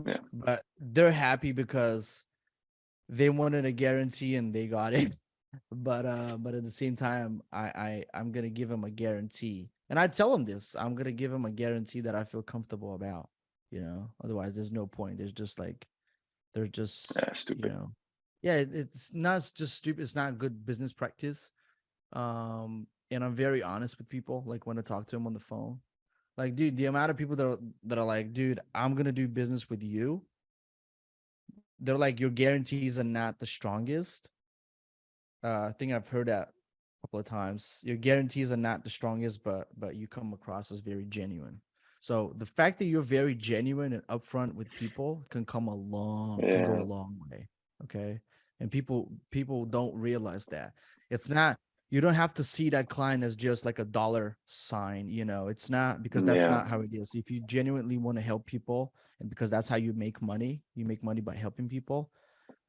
[SPEAKER 3] Yeah.
[SPEAKER 1] But they're happy because they wanted a guarantee and they got it. But at the same time, I'm gonna give them a guarantee, and I tell them this. I'm gonna give them a guarantee that I feel comfortable about. You know, otherwise there's no point. There's just like they're just
[SPEAKER 3] Yeah, stupid.
[SPEAKER 1] Yeah, it's not just stupid. It's not good business practice. And I'm very honest with people. Like when I talk to them on the phone, like, dude, the amount of people that are like, dude, I'm gonna do business with you. They're like, your guarantees are not the strongest. I think I've heard that a couple of times. Your guarantees are not the strongest, but you come across as very genuine. So the fact that you're very genuine and upfront with people can go a
[SPEAKER 3] Yeah.
[SPEAKER 1] long way. Okay. And people don't realize that. It's not, you don't have to see that client as just like a dollar sign, you know. It's not, because that's
[SPEAKER 3] Yeah.
[SPEAKER 1] not how it is. If you genuinely want to help people, and because that's how you make money by helping people,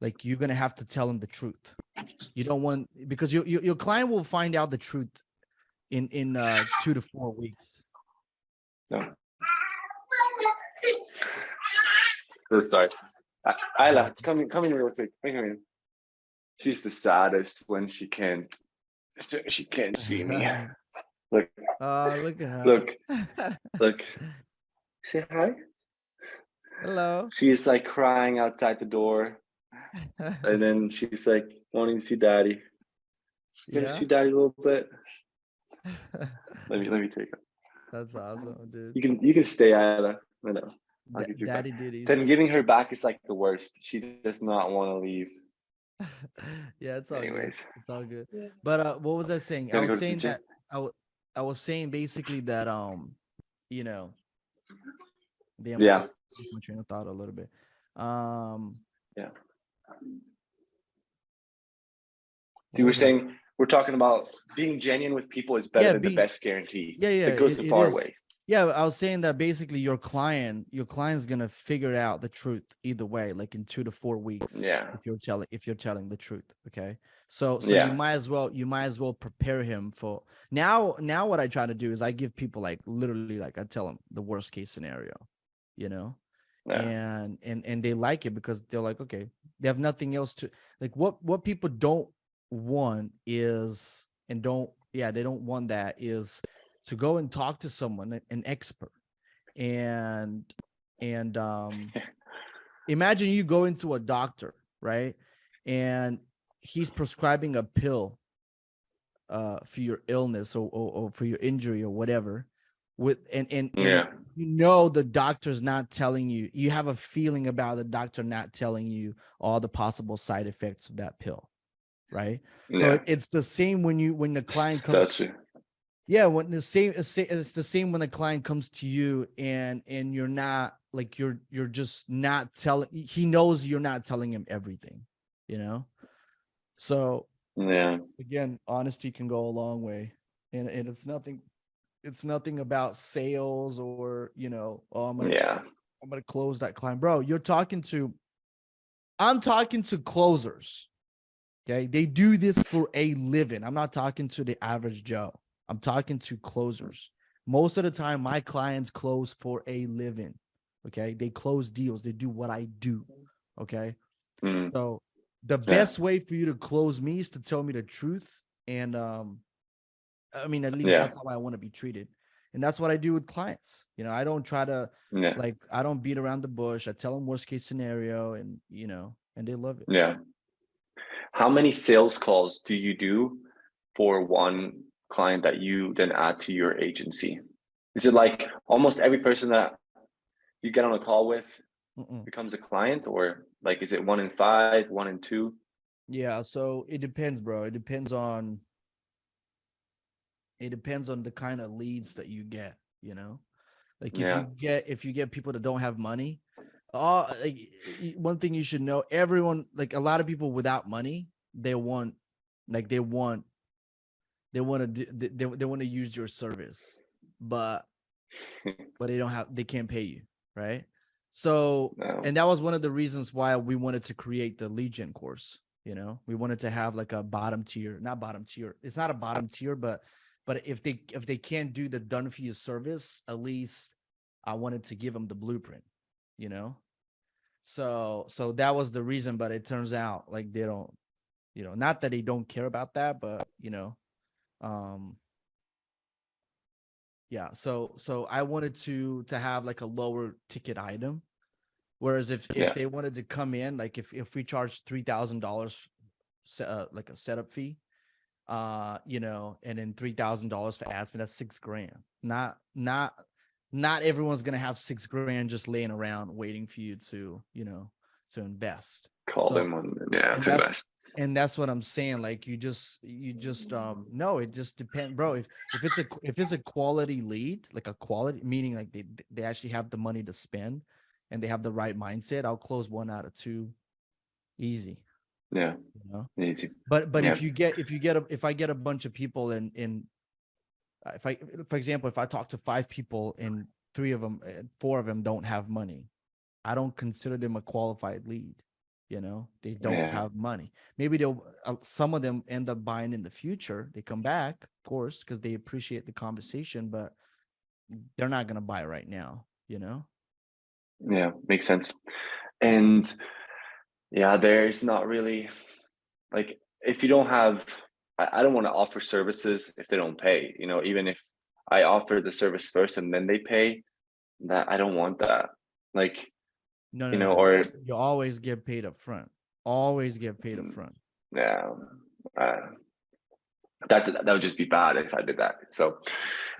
[SPEAKER 1] like you're gonna have to tell them the truth. You don't want, because your client will find out the truth in 2 to 4 weeks.
[SPEAKER 3] No. So sorry. Ayla, come in real quick. Come in. She's the saddest when she can't see me. Look,
[SPEAKER 1] Look at her.
[SPEAKER 3] look, look. Say hi.
[SPEAKER 1] Hello.
[SPEAKER 3] She's like crying outside the door, and then she's like wanting to see daddy. You gonna
[SPEAKER 1] Yeah.
[SPEAKER 3] see daddy a little bit? Let me take her.
[SPEAKER 1] That's awesome, dude.
[SPEAKER 3] You can stay, Ayla. I know. I'll give you back.
[SPEAKER 1] Daddy duties.
[SPEAKER 3] Then giving her back is like the worst. She does not want to leave.
[SPEAKER 1] Yeah, it's all
[SPEAKER 3] Anyways,
[SPEAKER 1] good. It's all good. But what was I saying? I
[SPEAKER 3] gonna
[SPEAKER 1] was
[SPEAKER 3] go to the
[SPEAKER 1] saying
[SPEAKER 3] gym.
[SPEAKER 1] that I was saying basically that you know, damn, I
[SPEAKER 3] Yeah,
[SPEAKER 1] just lost my train of thought a little bit. Um,
[SPEAKER 3] yeah.
[SPEAKER 1] what
[SPEAKER 3] You were
[SPEAKER 1] was I?
[SPEAKER 3] saying we're talking about being genuine with people is better
[SPEAKER 1] Yeah,
[SPEAKER 3] than the best guarantee.
[SPEAKER 1] yeah,
[SPEAKER 3] That goes a
[SPEAKER 1] it
[SPEAKER 3] far
[SPEAKER 1] is.
[SPEAKER 3] way.
[SPEAKER 1] Yeah, I was saying that basically your client's gonna figure out the truth either way, like in 2 to 4 weeks,
[SPEAKER 3] Yeah,
[SPEAKER 1] if you're telling the truth. Okay. So
[SPEAKER 3] yeah,
[SPEAKER 1] you might as well prepare him for now. Now what I try to do is I give people like literally, like I tell them the worst case scenario, you know,
[SPEAKER 3] yeah,
[SPEAKER 1] and they like it because they're like, okay, they have nothing else to, like, what people don't want is, and don't, yeah, they don't want that, is to go and talk to someone, an expert, and and imagine you go into a doctor, right, and he's prescribing a pill for your illness, or for your injury or whatever, with and
[SPEAKER 3] yeah,
[SPEAKER 1] you know the doctor's not telling you, you have a feeling about the doctor not telling you all the possible side effects of that pill, right? So
[SPEAKER 3] yeah.
[SPEAKER 1] it's the same when the client comes.
[SPEAKER 3] That's it.
[SPEAKER 1] Yeah, when it's the same when the client comes to you, and you're not, like, you're just not telling, he knows you're not telling him everything, you know. So
[SPEAKER 3] Yeah,
[SPEAKER 1] again, honesty can go a long way, and it's nothing about sales, or, you know, oh,
[SPEAKER 3] yeah,
[SPEAKER 1] I'm gonna close that client, bro. I'm talking to closers. Okay, they do this for a living. I'm not talking to the average Joe. I'm talking to closers. Most of the time, my clients close for a living. Okay, they close deals. They do what I do. Okay,
[SPEAKER 3] mm,
[SPEAKER 1] so the
[SPEAKER 3] yeah,
[SPEAKER 1] best way for you to close me is to tell me the truth, and I mean, at least
[SPEAKER 3] yeah,
[SPEAKER 1] that's how I want to be treated, and that's what I do with clients. You know, I don't try to,
[SPEAKER 3] yeah,
[SPEAKER 1] like, I don't beat around the bush. I tell them worst case scenario, and, you know, and they love it.
[SPEAKER 3] yeah. How many sales calls do you do for one client that you then add to your agency? Is it like almost every person that you get on a call with
[SPEAKER 1] Mm-mm.
[SPEAKER 3] becomes a client, or like is it 1 in 5, 1 in 2?
[SPEAKER 1] Yeah, so it depends, bro. It depends on It depends on the kind of leads that you get, you know. Like
[SPEAKER 3] Yeah.
[SPEAKER 1] if you get people that don't have money, like one thing you should know, everyone, like a lot of people without money, they want like they want they want to they want to use your service, but they can't pay you, right? So,
[SPEAKER 3] No.
[SPEAKER 1] and that was one of the reasons why we wanted to create the lead gen course. You know, we wanted to have like a bottom tier, not bottom tier. It's not a bottom tier, but if they can't do the done for you service, at least I wanted to give them the blueprint. You know, so that was the reason. But it turns out like they don't, you know, not that they don't care about that, but you know, um, yeah. So I wanted to have like a lower ticket item. Whereas if
[SPEAKER 3] Yeah.
[SPEAKER 1] they wanted to come in, like if we charge $3,000 like a setup fee, you know, and then $3,000 for ad spend, that's $6,000. Not everyone's gonna have $6,000 just laying around waiting for you to, you know, to invest.
[SPEAKER 3] Call
[SPEAKER 1] So
[SPEAKER 3] them on. Yeah,
[SPEAKER 1] and
[SPEAKER 3] to invest.
[SPEAKER 1] that's what I'm saying. Like you just no, it just depends, bro. If it's a quality lead, like a quality meaning like they actually have the money to spend and they have the right mindset, I'll close 1 out of 2 easy,
[SPEAKER 3] Yeah.
[SPEAKER 1] you know.
[SPEAKER 3] Easy.
[SPEAKER 1] But
[SPEAKER 3] Yeah.
[SPEAKER 1] if I get a bunch of people in if I, for example, if I talk to 5 people and 4 of them don't have money, I don't consider them a qualified lead. You know, they don't
[SPEAKER 3] Yeah.
[SPEAKER 1] have money. Maybe they'll some of them end up buying in the future. They come back, of course, because they appreciate the conversation, but they're not gonna buy right now, you know?
[SPEAKER 3] Yeah. Makes sense. And yeah, there's not really like if you don't have I don't want to offer services if they don't pay, you know, even if I offer the service first and then they pay, that I don't want that. Like,
[SPEAKER 1] No,
[SPEAKER 3] you
[SPEAKER 1] no,
[SPEAKER 3] know,
[SPEAKER 1] no.
[SPEAKER 3] or
[SPEAKER 1] You always get paid up front. Always get paid up
[SPEAKER 3] mm,
[SPEAKER 1] front.
[SPEAKER 3] yeah, uh, that would just be bad if I did that. So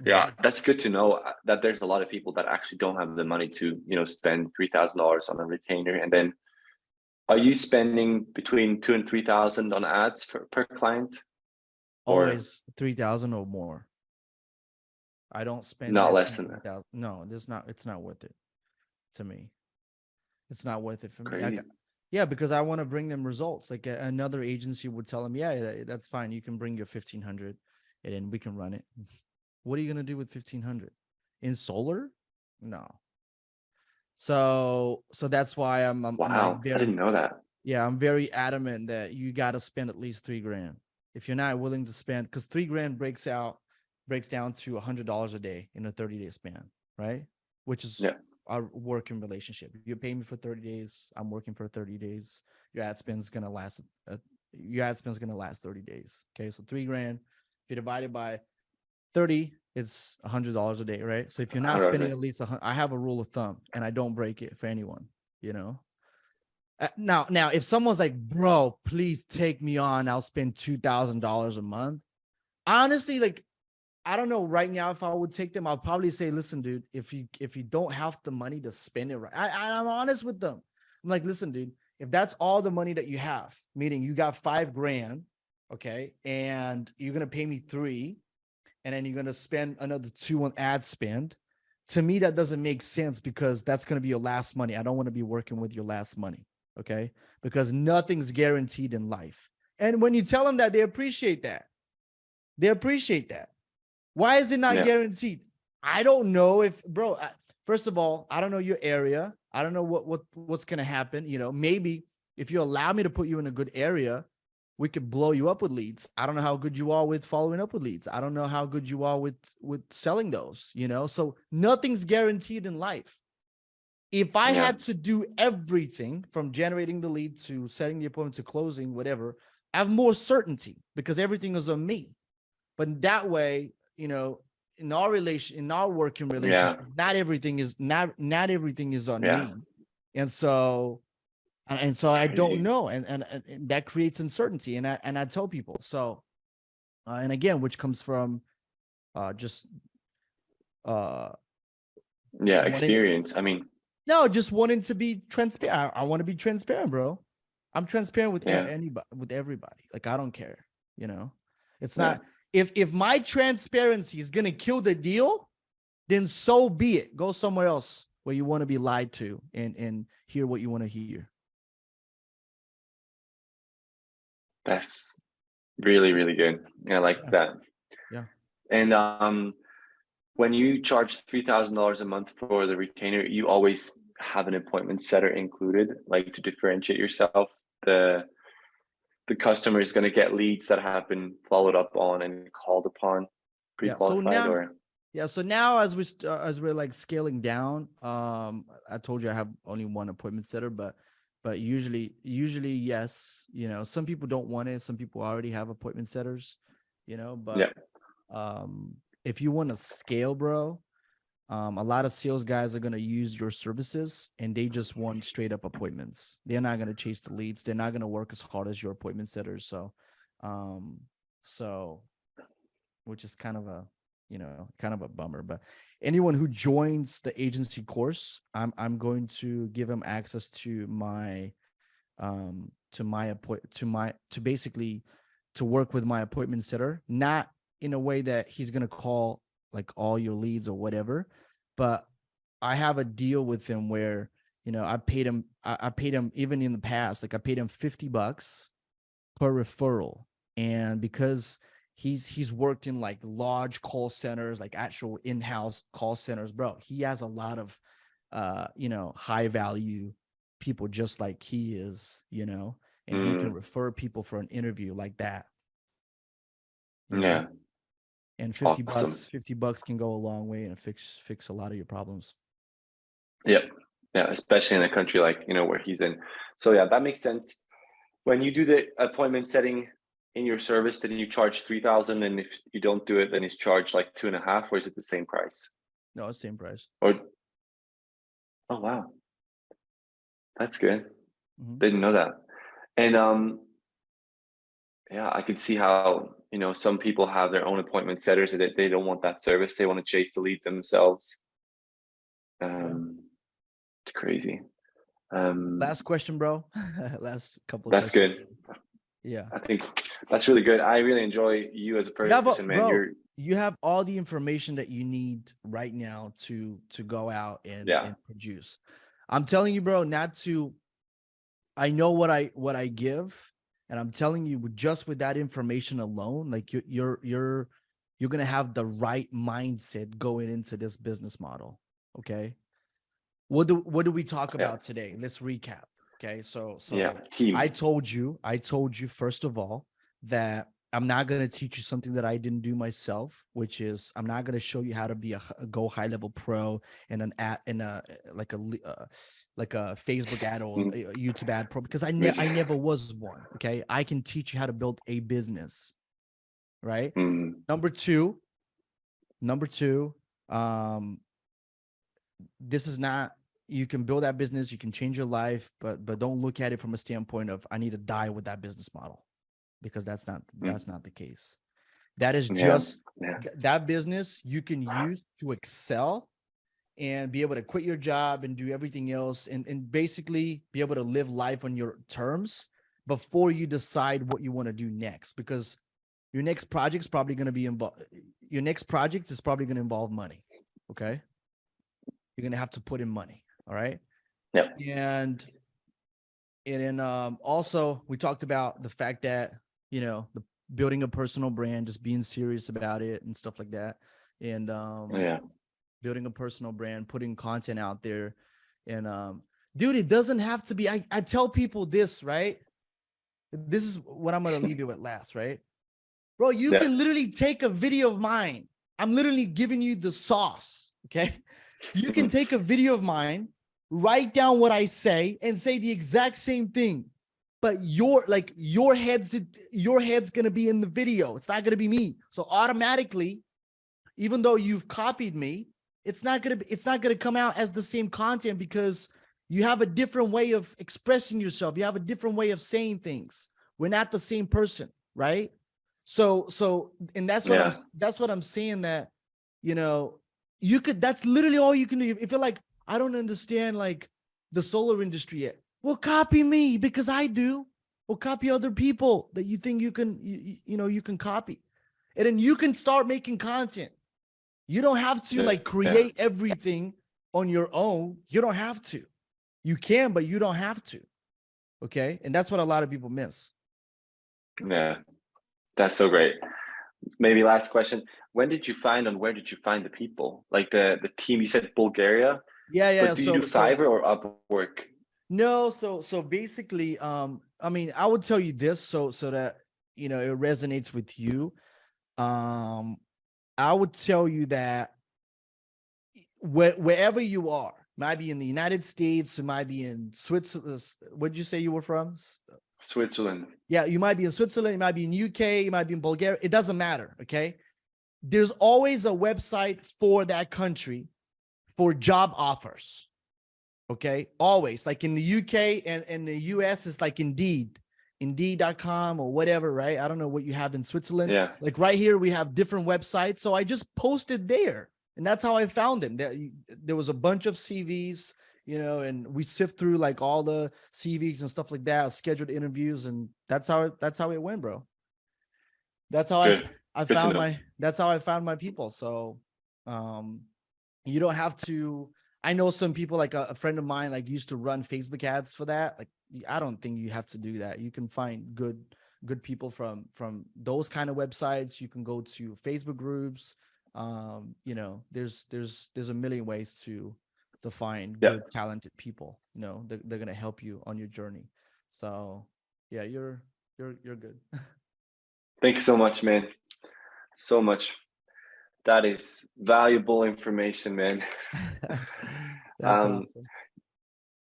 [SPEAKER 3] yeah,
[SPEAKER 1] Mhm.
[SPEAKER 3] that's good to know that there's a lot of people that actually don't have the money to, you know, spend $3,000 on a retainer. And then are you spending between 2 and 3,000 on ads per client or
[SPEAKER 1] Always 3,000 or more. I don't spend
[SPEAKER 3] not
[SPEAKER 1] less
[SPEAKER 3] less
[SPEAKER 1] than
[SPEAKER 3] than that?
[SPEAKER 1] 3,000. No, it's not worth it to me. It's not worth it for me.
[SPEAKER 3] Crazy.
[SPEAKER 1] Yeah, because I want to bring them results. Like another agency would tell them, yeah, that's fine. You can bring your 1,500 and then we can run it. What are you going to do with 1,500 in solar? No. So that's why I'm like
[SPEAKER 3] Wow, I didn't
[SPEAKER 1] very,
[SPEAKER 3] know that.
[SPEAKER 1] yeah, I'm very adamant that you got to spend at least $3,000. If you're not willing to spend, because $3,000 breaks down to $100 a day in a 30-day span, right? Which is
[SPEAKER 3] Yeah,
[SPEAKER 1] our working relationship. You're paying me for 30 days. I'm working for 30 days. Your ad spend is gonna last. Your ad spend is gonna last 30 days. Okay, so $3,000. If you divide it by 30, it's $100 a day, right? So if you're not spending
[SPEAKER 3] 100.
[SPEAKER 1] at least I have a rule of thumb, and I don't break it for anyone. You know. Now, if someone's like, bro, please take me on, I'll spend $2,000 a month. Honestly, like, I don't know right now if I would take them. I'll probably say, listen, dude, if you don't have the money to spend it right, I'm honest with them. I'm like, listen, dude, if that's all the money that you have, meaning you got $5,000, okay, and you're gonna pay me 3, and then you're gonna spend another 2 on ad spend. To me, that doesn't make sense because that's gonna be your last money. I don't want to be working with your last money. Okay, because nothing's guaranteed in life. And when you tell them that, they appreciate that. They appreciate that. Why is it not
[SPEAKER 3] Yeah,
[SPEAKER 1] guaranteed? I don't know if, bro. First of all, I don't know your area. I don't know what's gonna happen. You know, maybe if you allow me to put you in a good area, we could blow you up with leads. I don't know how good you are with following up with leads. I don't know how good you are with selling those. You know, so nothing's guaranteed in life. If I
[SPEAKER 3] yeah,
[SPEAKER 1] had to do everything from generating the lead to setting the appointment to closing, whatever, I have more certainty because everything is on me. But that way, you know, in our working
[SPEAKER 3] yeah,
[SPEAKER 1] relationship, not everything is on
[SPEAKER 3] yeah.
[SPEAKER 1] me. And so I don't
[SPEAKER 3] Crazy.
[SPEAKER 1] know. And that creates uncertainty. And I tell people. So and again, which comes from just uh
[SPEAKER 3] Yeah,
[SPEAKER 1] wanting
[SPEAKER 3] experience. I mean,
[SPEAKER 1] no, just wanting to be transparent. I want to be transparent, bro. I'm transparent with
[SPEAKER 3] yeah,
[SPEAKER 1] anybody, with everybody. Like I don't care, you know. It's
[SPEAKER 3] yeah,
[SPEAKER 1] not if my transparency is gonna kill the deal, then so be it. Go somewhere else where you want to be lied to and hear what you want to hear.
[SPEAKER 3] That's really, really good. I like that.
[SPEAKER 1] Yeah.
[SPEAKER 3] And when you charge $3,000 a month for the retainer, you always have an appointment setter included, like to differentiate yourself. The customer is going to get leads that have been followed up on and called upon, pre-qualified,
[SPEAKER 1] so now as we're like scaling down, I told you I have only one appointment setter, but usually yes, you know, some people don't want it, some people already have appointment setters, you know, but if you want to scale, bro, a lot of sales guys are going to use your services and they just want straight up appointments. They're not going to chase the leads. They're not going to work as hard as your appointment setters. So, which is kind of a, you know, kind of a bummer, but anyone who joins the agency course, I'm going to give them access to my, basically to work with my appointment setter, not in a way that he's going to call like all your leads or whatever, but I have a deal with him where, you know, I paid him even in the past, like I paid him $50 per referral. And because he's worked in like large call centers, like actual in-house call centers, bro, he has a lot of, you know, high value people just like he is, you know, and he can refer people for an interview like that. You know? And $50 can go a long way and fix a lot of your problems.
[SPEAKER 3] Yeah, especially in a country like, you know, where he's in. So yeah, that makes sense. When you do the appointment setting in your service, then you charge 3,000, and if you don't do it, then it's charged like 2.5, or is it the same price?
[SPEAKER 1] No, it's the same price.
[SPEAKER 3] Or oh wow, that's good. Didn't know that. And yeah, I could see how, you know, some people have their own appointment setters that they don't want that service. They want to chase the lead themselves. It's crazy.
[SPEAKER 1] Last question, bro. Last couple of
[SPEAKER 3] that's
[SPEAKER 1] questions.
[SPEAKER 3] Good.
[SPEAKER 1] Yeah,
[SPEAKER 3] I think that's really good. I really enjoy you as a person, man.
[SPEAKER 1] Bro, you have all the information that you need right now to go out and produce. I'm telling you, bro, I know what I give. And I'm telling you, just with that information alone, like you're gonna have the right mindset going into this business model. Okay. What do we talk about today? Let's recap. Okay. So
[SPEAKER 3] team.
[SPEAKER 1] I told you first of all that I'm not gonna teach you something that I didn't do myself, which is I'm not gonna show you how to be a Go high level pro and an ad in a like a Facebook ad or a YouTube ad pro, because I never was one. Okay. I can teach you how to build a business. Right. Number two, this is not, you can build that business, you can change your life, but don't look at it from a standpoint of I need to die with that business model, because that's not the case. That is just that business you can use to excel and be able to quit your job and do everything else and basically be able to live life on your terms before you decide what you want to do next, because your next project is probably going to be involved. Your next project is probably going to involve money. Okay. You're going to have to put in money. All right.
[SPEAKER 3] Yeah.
[SPEAKER 1] And then also we talked about the fact that, you know, the building a personal brand, just being serious about it and stuff like that. And building a personal brand, putting content out there. And dude, it doesn't have to be, I tell people this, right? This is what I'm going to leave you with last, right? Bro, you can literally take a video of mine. I'm literally giving you the sauce. Okay. You can take a video of mine, write down what I say and say the exact same thing. But your head's going to be in the video. It's not going to be me. So automatically, even though you've copied me, it's not going to come out as the same content, because you have a different way of expressing yourself. You have a different way of saying things. We're not the same person, right? So and that's what I'm saying, that, you know, that's literally all you can do. If you're like, I don't understand like the solar industry yet, well, copy me, because I do. Or copy other people that you think you can, you can copy. And then you can start making content. You don't have to like create everything on your own. You don't have to. You can, but you don't have to. Okay. And that's what a lot of people miss.
[SPEAKER 3] Yeah, that's so great. Maybe last question. When did you find and where did you find the people? Like the team, you said Bulgaria.
[SPEAKER 1] Yeah.
[SPEAKER 3] But do you do Fiverr or Upwork?
[SPEAKER 1] No, so basically, I mean, I would tell you this so that it resonates with you. I would tell you that wherever you are, might be in the United States, it might be in Switzerland. Where did you say you were from?
[SPEAKER 3] Switzerland.
[SPEAKER 1] Yeah, you might be in Switzerland, you might be in UK, you might be in Bulgaria. It doesn't matter, okay? There's always a website for that country for job offers, okay? Always. Like in the UK and the US, it's like Indeed.com or whatever, right? I don't know what you have in Switzerland.
[SPEAKER 3] Yeah.
[SPEAKER 1] Like right here, we have different websites. So I just posted there. And that's how I found them. There was a bunch of CVs, and we sift through like all the CVs and stuff like that, scheduled interviews, and that's how it went, bro. That's how that's how I found my people. So you don't have to. I know some people, like a friend of mine, like used to run Facebook ads for that. Like, I don't think you have to do that. You can find good people from those kind of websites. You can go to Facebook groups. There's a million ways to find good, talented people. They're gonna help you on your journey. So yeah, you're good.
[SPEAKER 3] Thank you so much, man. So much. That is valuable information, man.
[SPEAKER 1] That's awesome.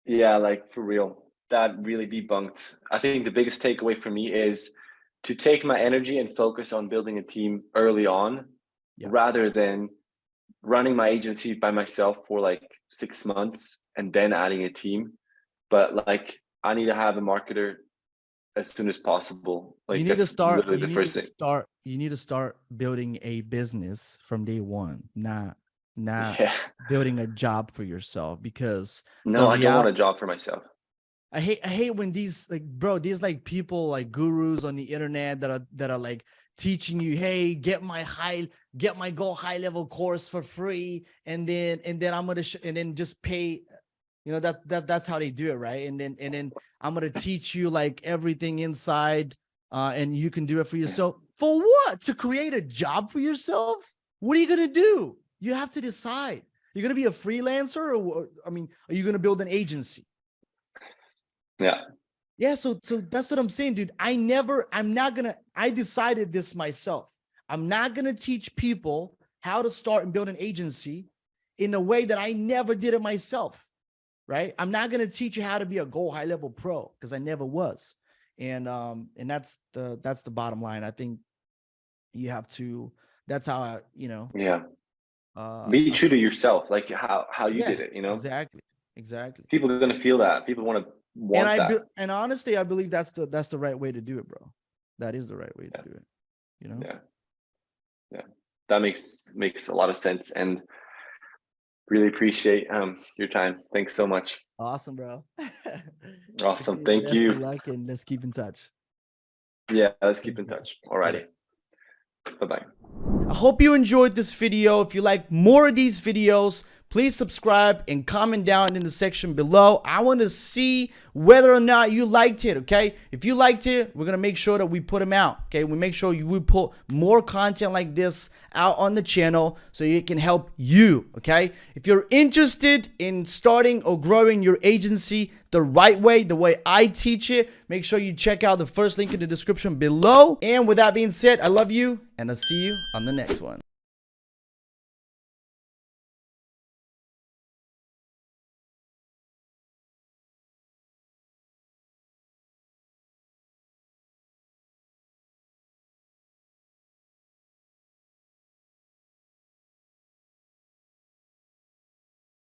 [SPEAKER 3] Yeah, like for real. That really debunked. I think the biggest takeaway for me is to take my energy and focus on building a team early on, rather than running my agency by myself for like 6 months and then adding a team. But like, I need to have a marketer as soon as possible. Like,
[SPEAKER 1] you need to start. You need to start building a business from day one, not building a job for yourself. Because
[SPEAKER 3] I don't want a job for myself.
[SPEAKER 1] I hate when these like people, like gurus on the internet that are like teaching you, hey, get my Go high level course for free, and then I'm gonna and then just pay. That's how they do it, right? And then I'm gonna teach you like everything inside, and you can do it for yourself. For what? To create a job for yourself? What are you gonna do? You have to decide. You're gonna be a freelancer, or are you gonna build an agency? Yeah. So that's what I'm saying, dude. I decided this myself. I'm not gonna teach people how to start and build an agency in a way that I never did it myself. Right? I'm not gonna teach you how to be a Go high level pro, because I never was. And that's the bottom line. I think you have to. That's how
[SPEAKER 3] be true to yourself, like how you did it.
[SPEAKER 1] Exactly.
[SPEAKER 3] People are gonna feel that. People want that.
[SPEAKER 1] And honestly, I believe that's the right way to do it, bro. That is the right way to do it.
[SPEAKER 3] Yeah. That makes a lot of sense, and really appreciate your time. Thanks so much.
[SPEAKER 1] Awesome, bro.
[SPEAKER 3] Awesome. Thank you.
[SPEAKER 1] Best of luck, and let's keep in touch.
[SPEAKER 3] Yeah, let's keep in touch. Alrighty. Bye-bye.
[SPEAKER 1] I hope you enjoyed this video. If you like more of these videos, please subscribe and comment down in the section below. I want to see whether or not you liked it, okay? If you liked it, we're going to make sure that we put them out, okay? We make sure we put more content like this out on the channel so it can help you, okay? If you're interested in starting or growing your agency the right way, the way I teach it, make sure you check out the first link in the description below. And with that being said, I love you, and I'll see you on the next one.